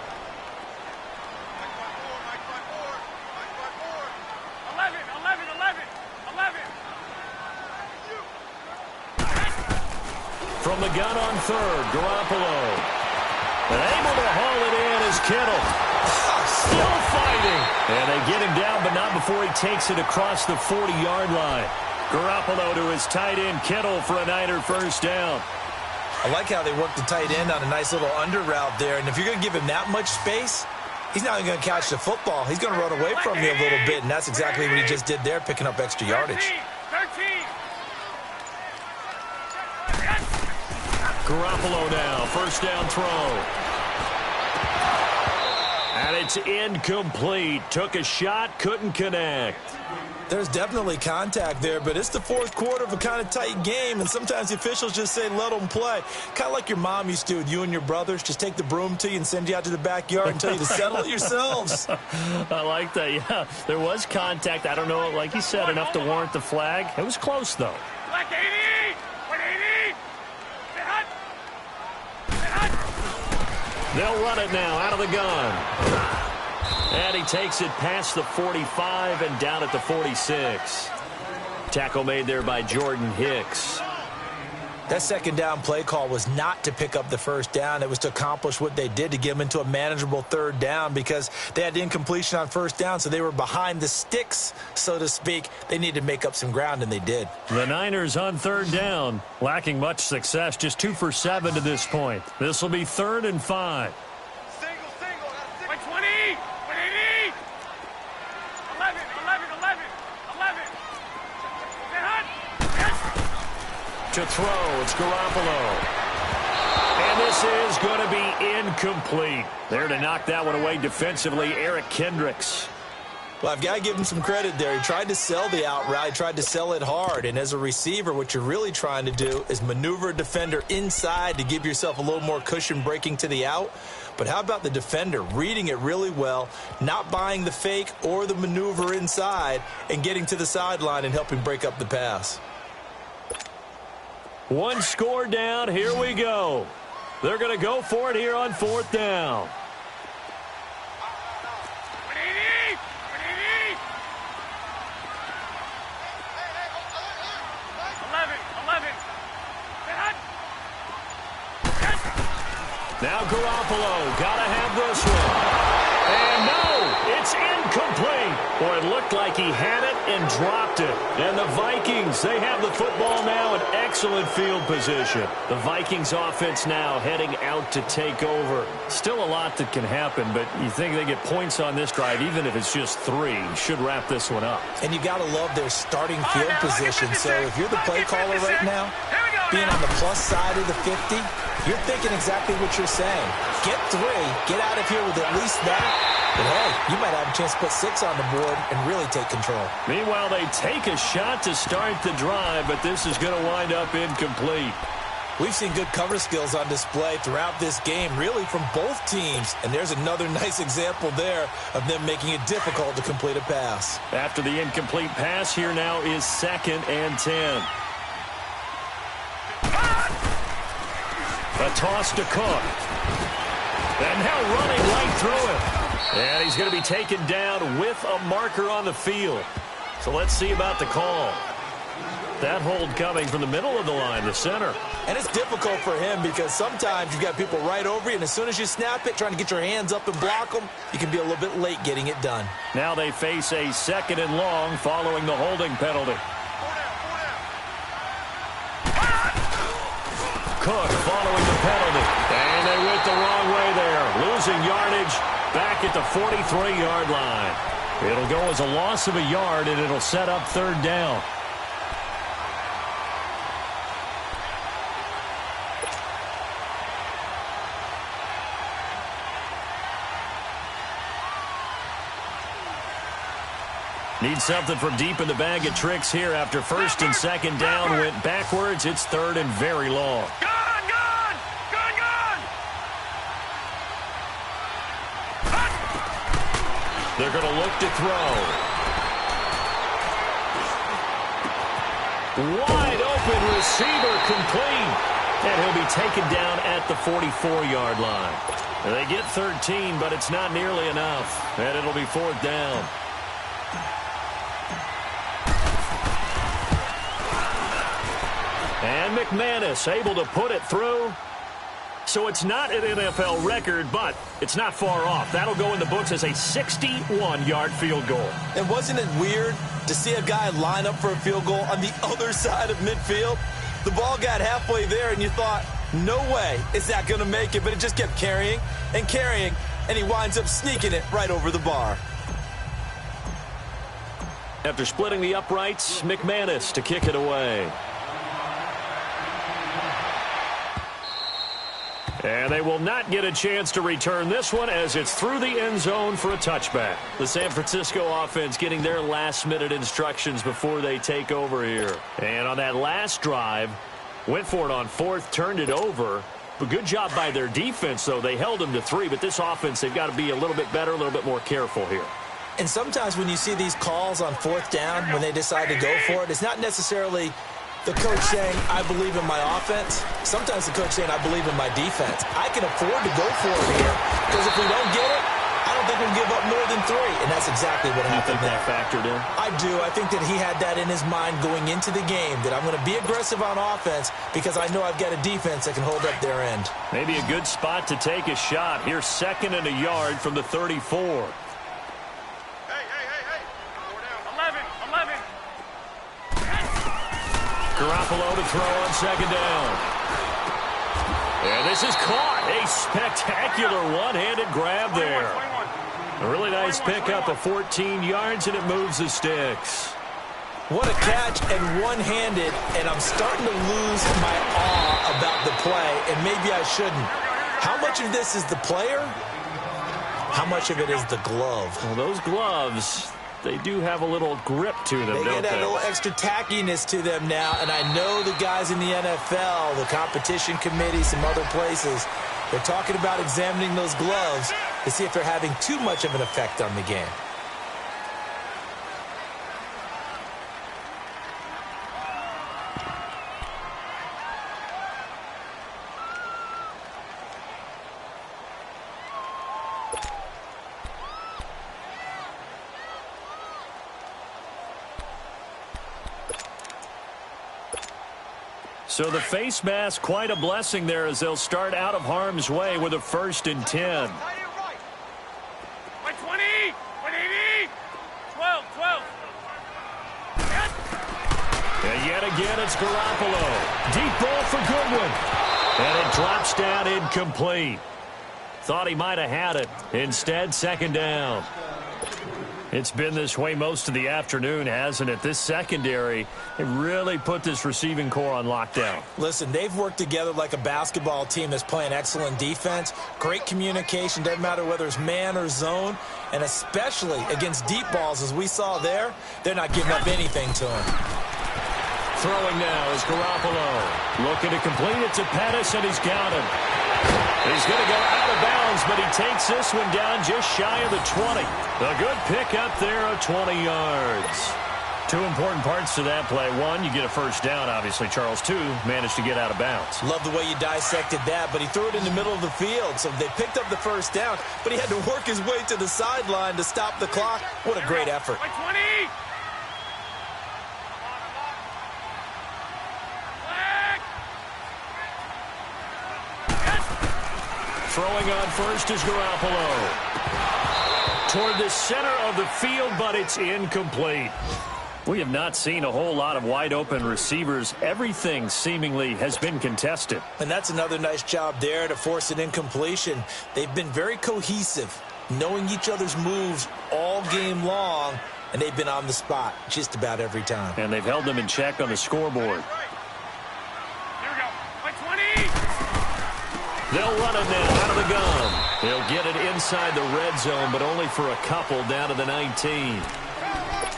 C: 11, 11, 11, 11.
A: From the gun on 3rd, Garoppolo. And able to haul it in is Kittle. Still fighting. And they get him down, but not before he takes it across the 40-yard line. Garoppolo to his tight end, Kittle, for a Niner first down.
B: I like how they work the tight end on a nice little under route there. And if you're going to give him that much space, he's not going to catch the football. He's going to run away from you a little bit, and that's exactly what he just did there, picking up extra yardage.
C: 13.
A: Garoppolo now, first down throw. And it's incomplete. Took a shot, couldn't connect.
B: There's definitely contact there, but it's the 4th quarter of a kind of tight game, and sometimes the officials just say let them play. Kind of like your mom used to with you and your brothers. Just take the broom to you and send you out to the backyard and tell you to settle it yourselves.
A: I like that, yeah. There was contact. I don't know, like you said, enough to warrant the flag. It was close, though.
C: Black 80, 180. Sit hot. Sit hot.
A: They'll run it now out of the gun. And he takes it past the 45 and down at the 46. Tackle made there by Jordan Hicks.
B: That second down play call was not to pick up the first down. It was to accomplish what they did to get them into a manageable 3rd down because they had incompletion on first down, so they were behind the sticks, so to speak. They needed to make up some ground, and they did.
A: The Niners on 3rd down, lacking much success, just 2 for 7 to this point. This will be 3rd and 5.
C: 120, 180. 11, 11, 11, 11. Sit hot. Yes.
A: To throw, it's Garoppolo. And this is going to be incomplete. There to knock that one away defensively, Eric Kendricks.
B: Well, I've got to give him some credit there. He tried to sell the out route. He tried to sell it hard. And as a receiver, what you're really trying to do is maneuver a defender inside to give yourself a little more cushion breaking to the out. But how about the defender reading it really well, not buying the fake or the maneuver inside, and getting to the sideline and helping break up the pass?
A: One score down. Here we go. They're going to go for it here on 4th down.
C: 180, 180. 11, 11. Sit hot. Yes.
A: Now Garoppolo, gotta have this one. And no, it's incomplete. Boy, it looked like he had it and dropped it. And the Vikings, they have the football now in excellent field position. The Vikings offense now heading out to take over. Still a lot that can happen, but you think they get points on this drive, even if it's just 3. Should wrap this one up.
B: And you got to love their starting field position. So if you're the play caller right now, being on the plus side of the 50, you're thinking exactly what you're saying. Get 3, get out of here with at least that. But hey, you might have a chance to put 6 on the board and really take control.
A: Meanwhile, they take a shot to start the drive, but this is going to wind up incomplete.
B: We've seen good cover skills on display throughout this game, really from both teams. And there's another nice example there of them making it difficult to complete a pass.
A: After the incomplete pass, here now is 2nd and 10. A toss to Cook. And now running right through him. And he's going to be taken down with a marker on the field. So let's see about the call. That hold coming from the middle of the line, the center.
B: And it's difficult for him because sometimes you've got people right over you, and as soon as you snap it, trying to get your hands up and block them, you can be a little bit late getting it done.
A: Now they face a 2nd and long following the holding penalty. Cook following the penalty. And they went the wrong way there. Losing yardage back at the 43-yard line. It'll go as a loss of a yard, and it'll set up 3rd down. Need something from deep in the bag of tricks here after first and second down went backwards. It's third and very long.
C: Gone, gone, gone, gone.
A: They're going to look to throw. Wide open receiver complete. And he'll be taken down at the 44-yard line. They get 13, but it's not nearly enough. And it'll be fourth down. And McManus able to put it through. So it's not an NFL record, but it's not far off. That'll go in the books as a 61-yard field goal.
B: And wasn't it weird to see a guy line up for a field goal on the other side of midfield? The ball got halfway there, and you thought, no way is that going to make it. But it just kept carrying and carrying, and he winds up sneaking it right over the bar.
A: After splitting the uprights, McManus to kick it away. And they will not get a chance to return this one as it's through the end zone for a touchback. The San Francisco offense getting their last-minute instructions before they take over here. And on that last drive, went for it on fourth, turned it over. But good job by their defense, though. They held them to 3, but this offense, they've got to be a little bit better, a little bit more careful here.
B: And sometimes when you see these calls on fourth down, when they decide to go for it, it's not necessarily the coach saying, I believe in my offense. Sometimes the coach saying, I believe in my defense. I can afford to go for it here because if we don't get it, I don't think we'll give up more than 3. And that's exactly what happened there.
A: That factored in?
B: I do. I think that he had that in his mind going into the game, that I'm going to be aggressive on offense because I know I've got a defense that can hold up their end.
A: Maybe a good spot to take a shot. Here's 2nd and a yard from the 34. Garoppolo to throw on second down. And this is caught. A spectacular one-handed grab there. A really nice pickup of 14 yards, and it moves the sticks.
B: What a catch and one-handed, and I'm starting to lose my awe about the play, and maybe I shouldn't. How much of this is the player? How much of it is the glove?
A: Well, those gloves, they do have a little grip to them, don't they?
B: They get a little extra tackiness to them now, and I know the guys in the NFL, the competition committee, some other places, they're talking about examining those gloves to see if they're having too much of an effect on the game.
A: So the face mask, quite a blessing there as they'll start out of harm's way with a 1st and 10.
C: 120, 180, 12, 12.
A: And yet again, it's Garoppolo. Deep ball for Goodwin. And it drops down incomplete. Thought he might have had it. Instead, 2nd down. It's been this way most of the afternoon, hasn't it? This secondary, it really put this receiving core on lockdown.
B: Listen, they've worked together like a basketball team that's playing excellent defense. Great communication, doesn't matter whether it's man or zone. And especially against deep balls, as we saw there, they're not giving up anything to him.
A: Throwing now is Garoppolo. Looking to complete it to Pettis, and he's got him. He's going to go out of bounds, but he takes this one down just shy of the 20. A good pickup there of 20 yards. 2 important parts to that play. 1, you get a 1st down, obviously. Charles, 2, managed to get out of bounds.
B: Love the way you dissected that, but he threw it in the middle of the field. So they picked up the 1st down, but he had to work his way to the sideline to stop the clock. What a great effort.
C: 20.
A: Throwing on first is Garoppolo. Toward the center of the field, but it's incomplete. We have not seen a whole lot of wide-open receivers. Everything seemingly has been contested.
B: And that's another nice job there to force an incompletion. They've been very cohesive, knowing each other's moves all game long, and they've been on the spot just about every time.
A: And they've held them in check on the scoreboard. They'll run it now out of the gun. They'll get it inside the red zone, but only for a couple down to the 19.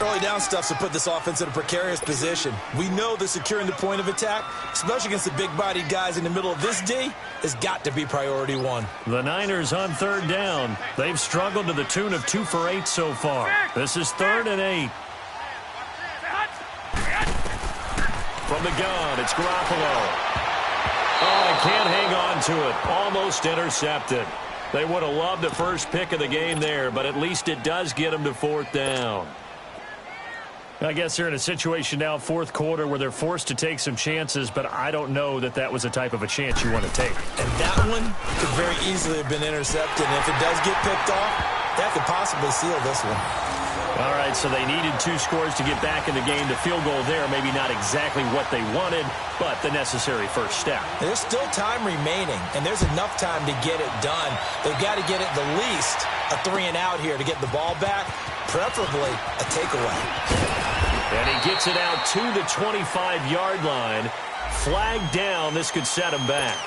B: Early down stuff to put this offense in a precarious position. We know that securing the point of attack, especially against the big-bodied guys in the middle of this D, has got to be priority one.
A: The Niners on third down. They've struggled to the tune of 2 for 8 so far. This is 3rd and 8. From the gun, it's Garoppolo. Oh, he can't hang on to it. Almost intercepted. They would have loved the first pick of the game there, but at least it does get them to 4th down. I guess they're in a situation now, 4th quarter, where they're forced to take some chances, but I don't know that that was the type of a chance you want to take.
B: And that one could very easily have been intercepted. And if it does get picked off, that could possibly seal this one.
A: All right, so they needed 2 scores to get back in the game. The field goal there, maybe not exactly what they wanted, but the necessary first step.
B: There's still time remaining, and there's enough time to get it done. They've got to get it the least a 3-and-out here to get the ball back, preferably a takeaway.
A: And he gets it out to the 25-yard line. Flag down. This could set him back.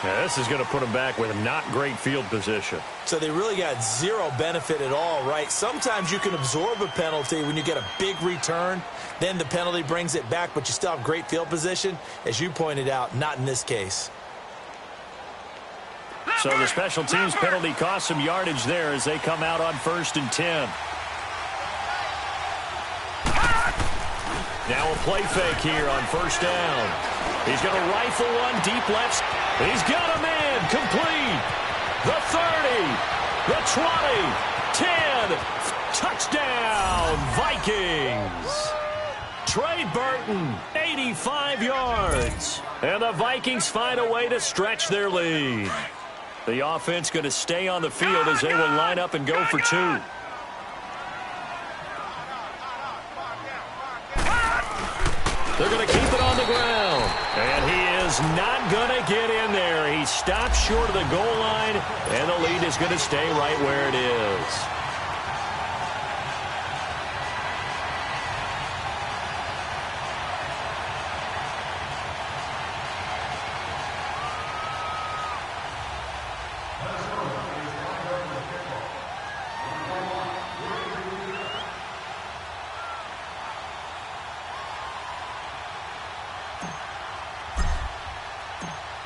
A: Now, this is going to put him back with not great field position.
B: So they really got zero benefit at all, right? Sometimes you can absorb a penalty when you get a big return. Then the penalty brings it back, but you still have great field position. As you pointed out, not in this case.
A: So the special teams penalty cost some yardage there as they come out on 1st and 10. Now a play fake here on 1st down. He's going to rifle one deep left. He's got a man complete. The 30, the 20, 10. Touchdown, Vikings. Trey Burton, 85 yards. And the Vikings find a way to stretch their lead. The offense going to stay on the field as they will line up and go for 2. They're going to keep it on the ground. And he is not going to get in there. He stops short of the goal line, and the lead is going to stay right where it is.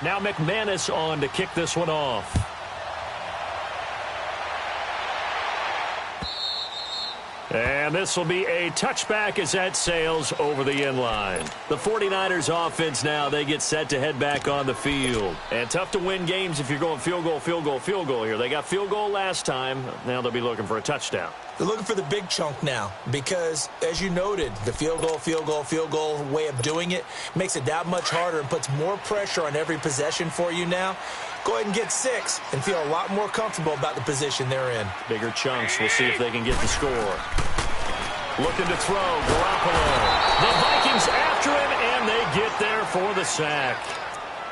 A: Now McManus on to kick this one off. And this will be a touchback as that sails over the end line. The 49ers offense now, they get set to head back on the field. And tough to win games if you're going field goal, field goal, field goal here. They got field goal last time. Now they'll be looking for a touchdown.
B: They're looking for the big chunk now because, as you noted, the field goal way of doing it makes it that much harder and puts more pressure on every possession for you now. Go ahead and get 6 and feel a lot more comfortable about the position they're in.
A: Bigger chunks. We'll see if they can get the score. Looking to throw. Garoppolo. The Vikings after him, and they get there for the sack.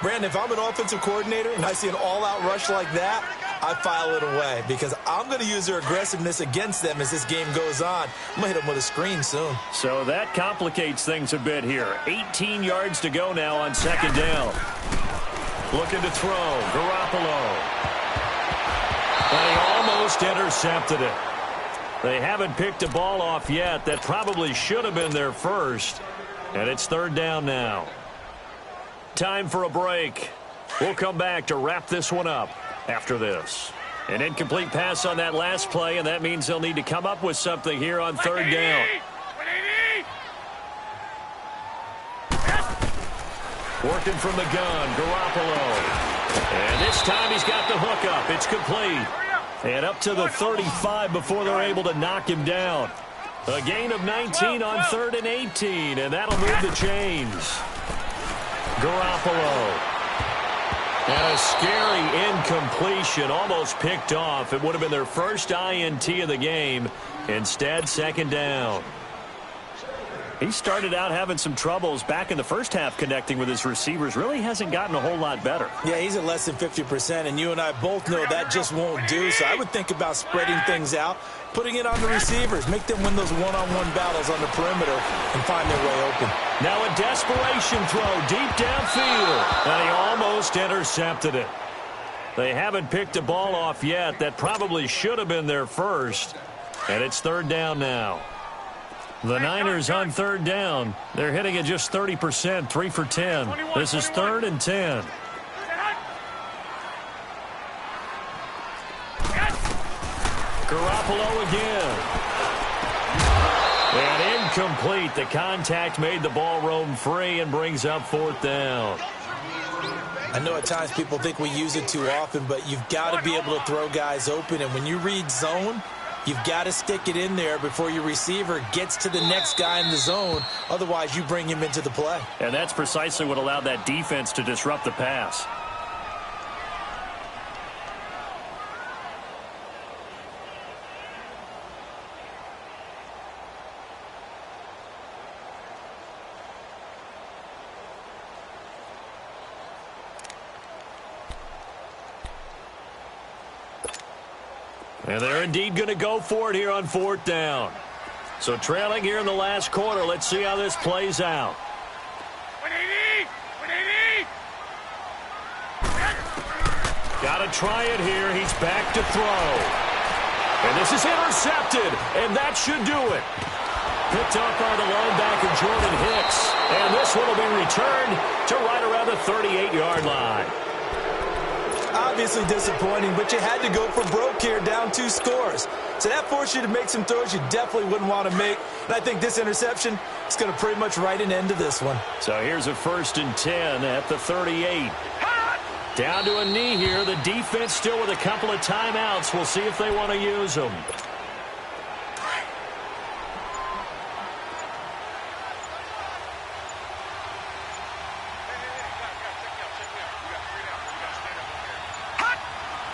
B: Brandon, if I'm an offensive coordinator and I see an all-out rush like that, I file it away because I'm going to use their aggressiveness against them as this game goes on. I'm going to hit them with a screen soon.
A: So that complicates things a bit here. 18 yards to go now on 2nd down. Looking to throw. Garoppolo. And he almost intercepted it. They haven't picked a ball off yet. That probably should have been their first. And it's 3rd down now. Time for a break. We'll come back to wrap this one up after this. An incomplete pass on that last play, and that means they'll need to come up with something here on 3rd down. Working from the gun, Garoppolo. And this time he's got the hook up. It's complete. And up to the 35 before they're able to knock him down. A gain of 19 on 3rd and 18, and that'll move the chains. Garoppolo. And a scary incompletion, almost picked off. It would have been their first INT of the game. Instead, 2nd down. He started out having some troubles back in the first half connecting with his receivers. Really hasn't gotten a whole lot better.
B: Yeah, he's at less than 50%, and you and I both know that just won't do. So I would think about spreading things out, putting it on the receivers, make them win those one-on-one battles on the perimeter and find their way open.
A: Now a desperation throw deep downfield, and he almost intercepted it. They haven't picked a ball off yet. That probably should have been their first, and it's 3rd down now. The Niners on third down. They're hitting at just 30%, 3 for 10. This is 3rd and 10. Garoppolo again. And incomplete. The contact made the ball roam free and brings up 4th down.
B: I know at times people think we use it too often, but you've got to be able to throw guys open. And when you read zone, you've got to stick it in there before your receiver gets to the next guy in the zone. Otherwise, you bring him into the play.
A: And that's precisely what allowed that defense to disrupt the pass. And they're indeed going to go for it here on 4th down. So trailing here in the last quarter. Let's see how this plays out.
C: 180! 180!
A: Got to try it here. He's back to throw. And this is intercepted. And that should do it. Picked up by the linebacker, Jordan Hicks. And this one will be returned to right around the 38-yard line.
B: Obviously disappointing, but you had to go for broke here, down 2 scores. So that forced you to make some throws you definitely wouldn't want to make. And I think this interception is going to pretty much write an end to this one.
A: So here's a 1st and 10 at the 38. Down to a knee here. The defense still with a couple of timeouts. We'll see if they want to use them.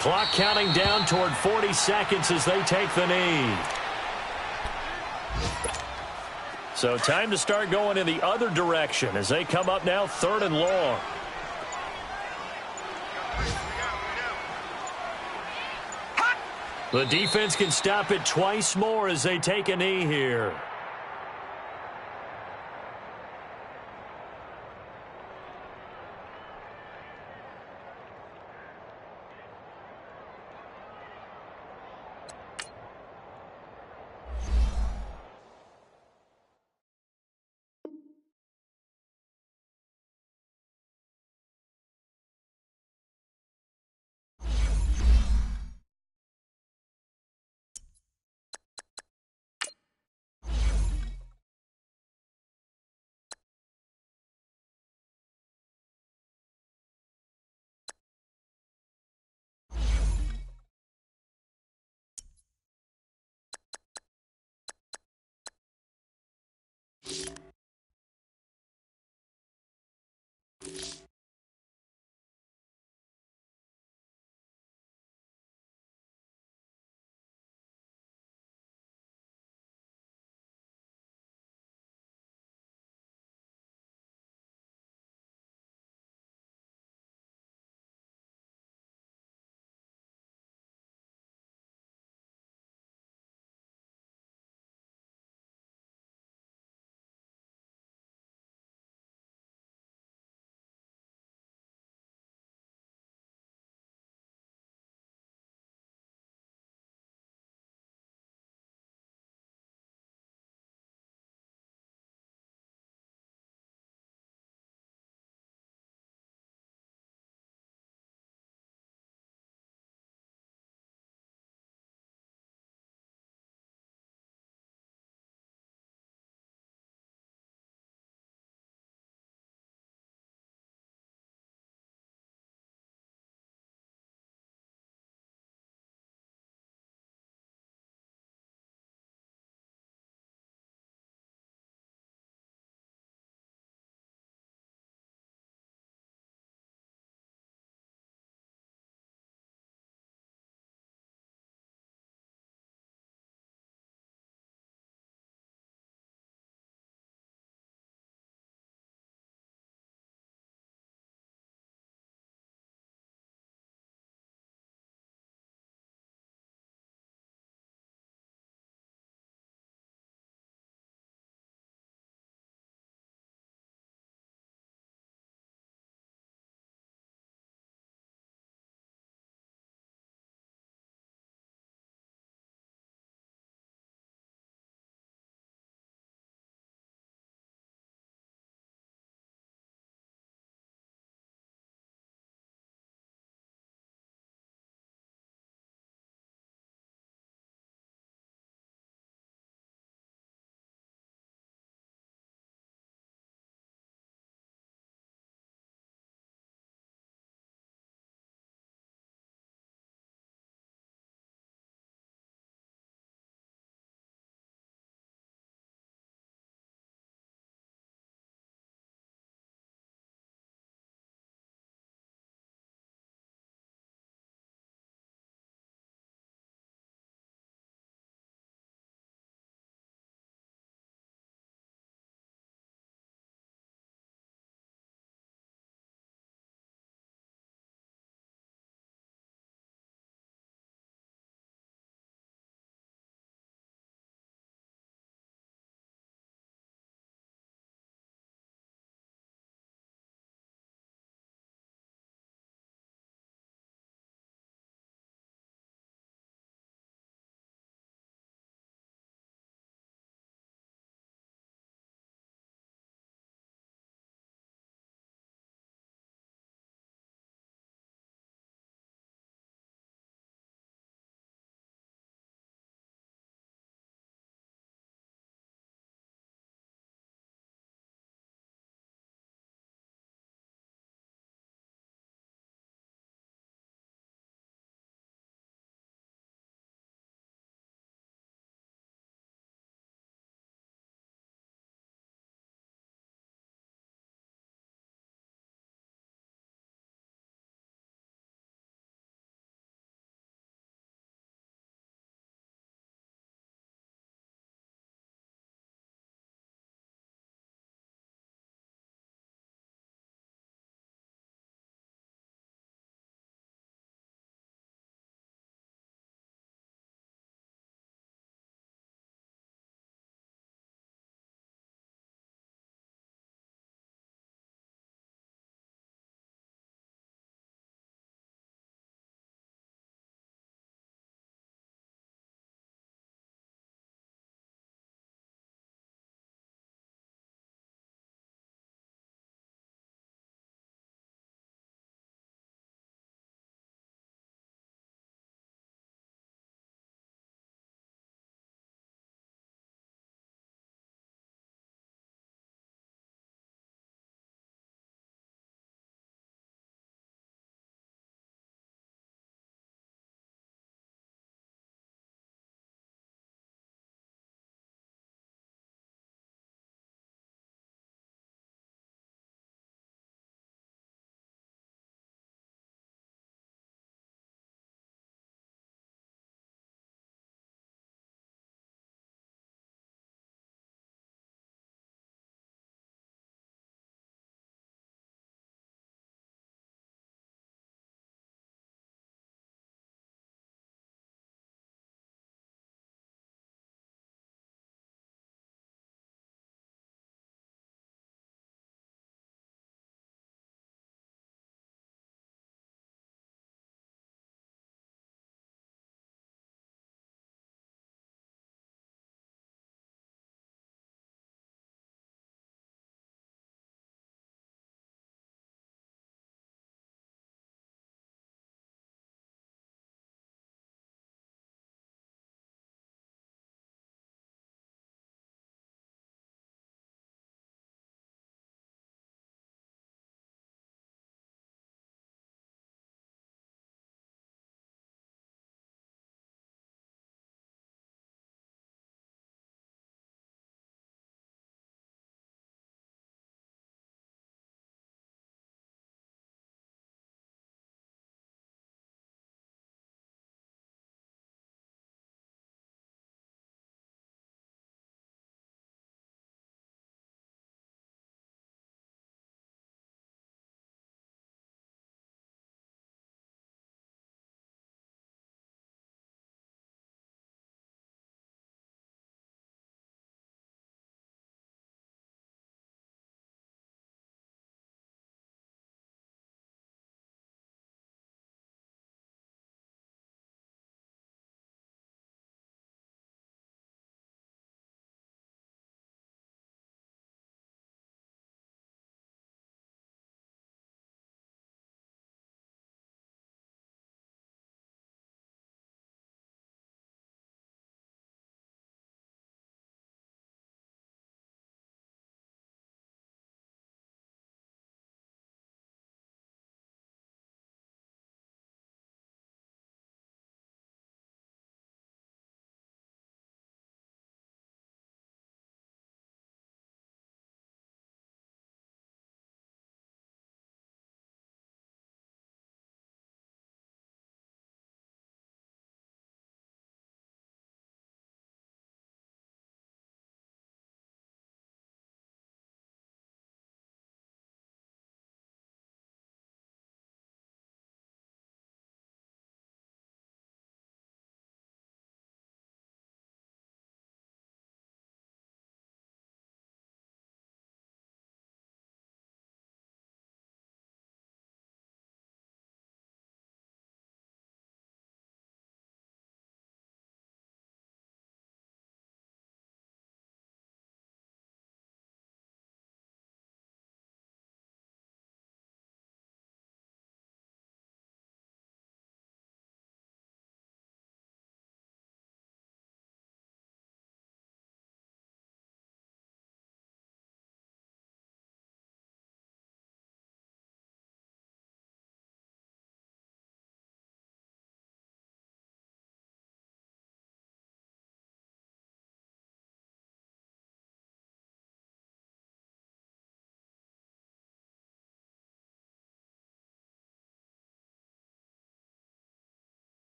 A: Clock counting down toward 40 seconds as they take the knee. So time to start going in the other direction as they come up now 3rd and long. The defense can stop it twice more as they take a knee here.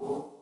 D: you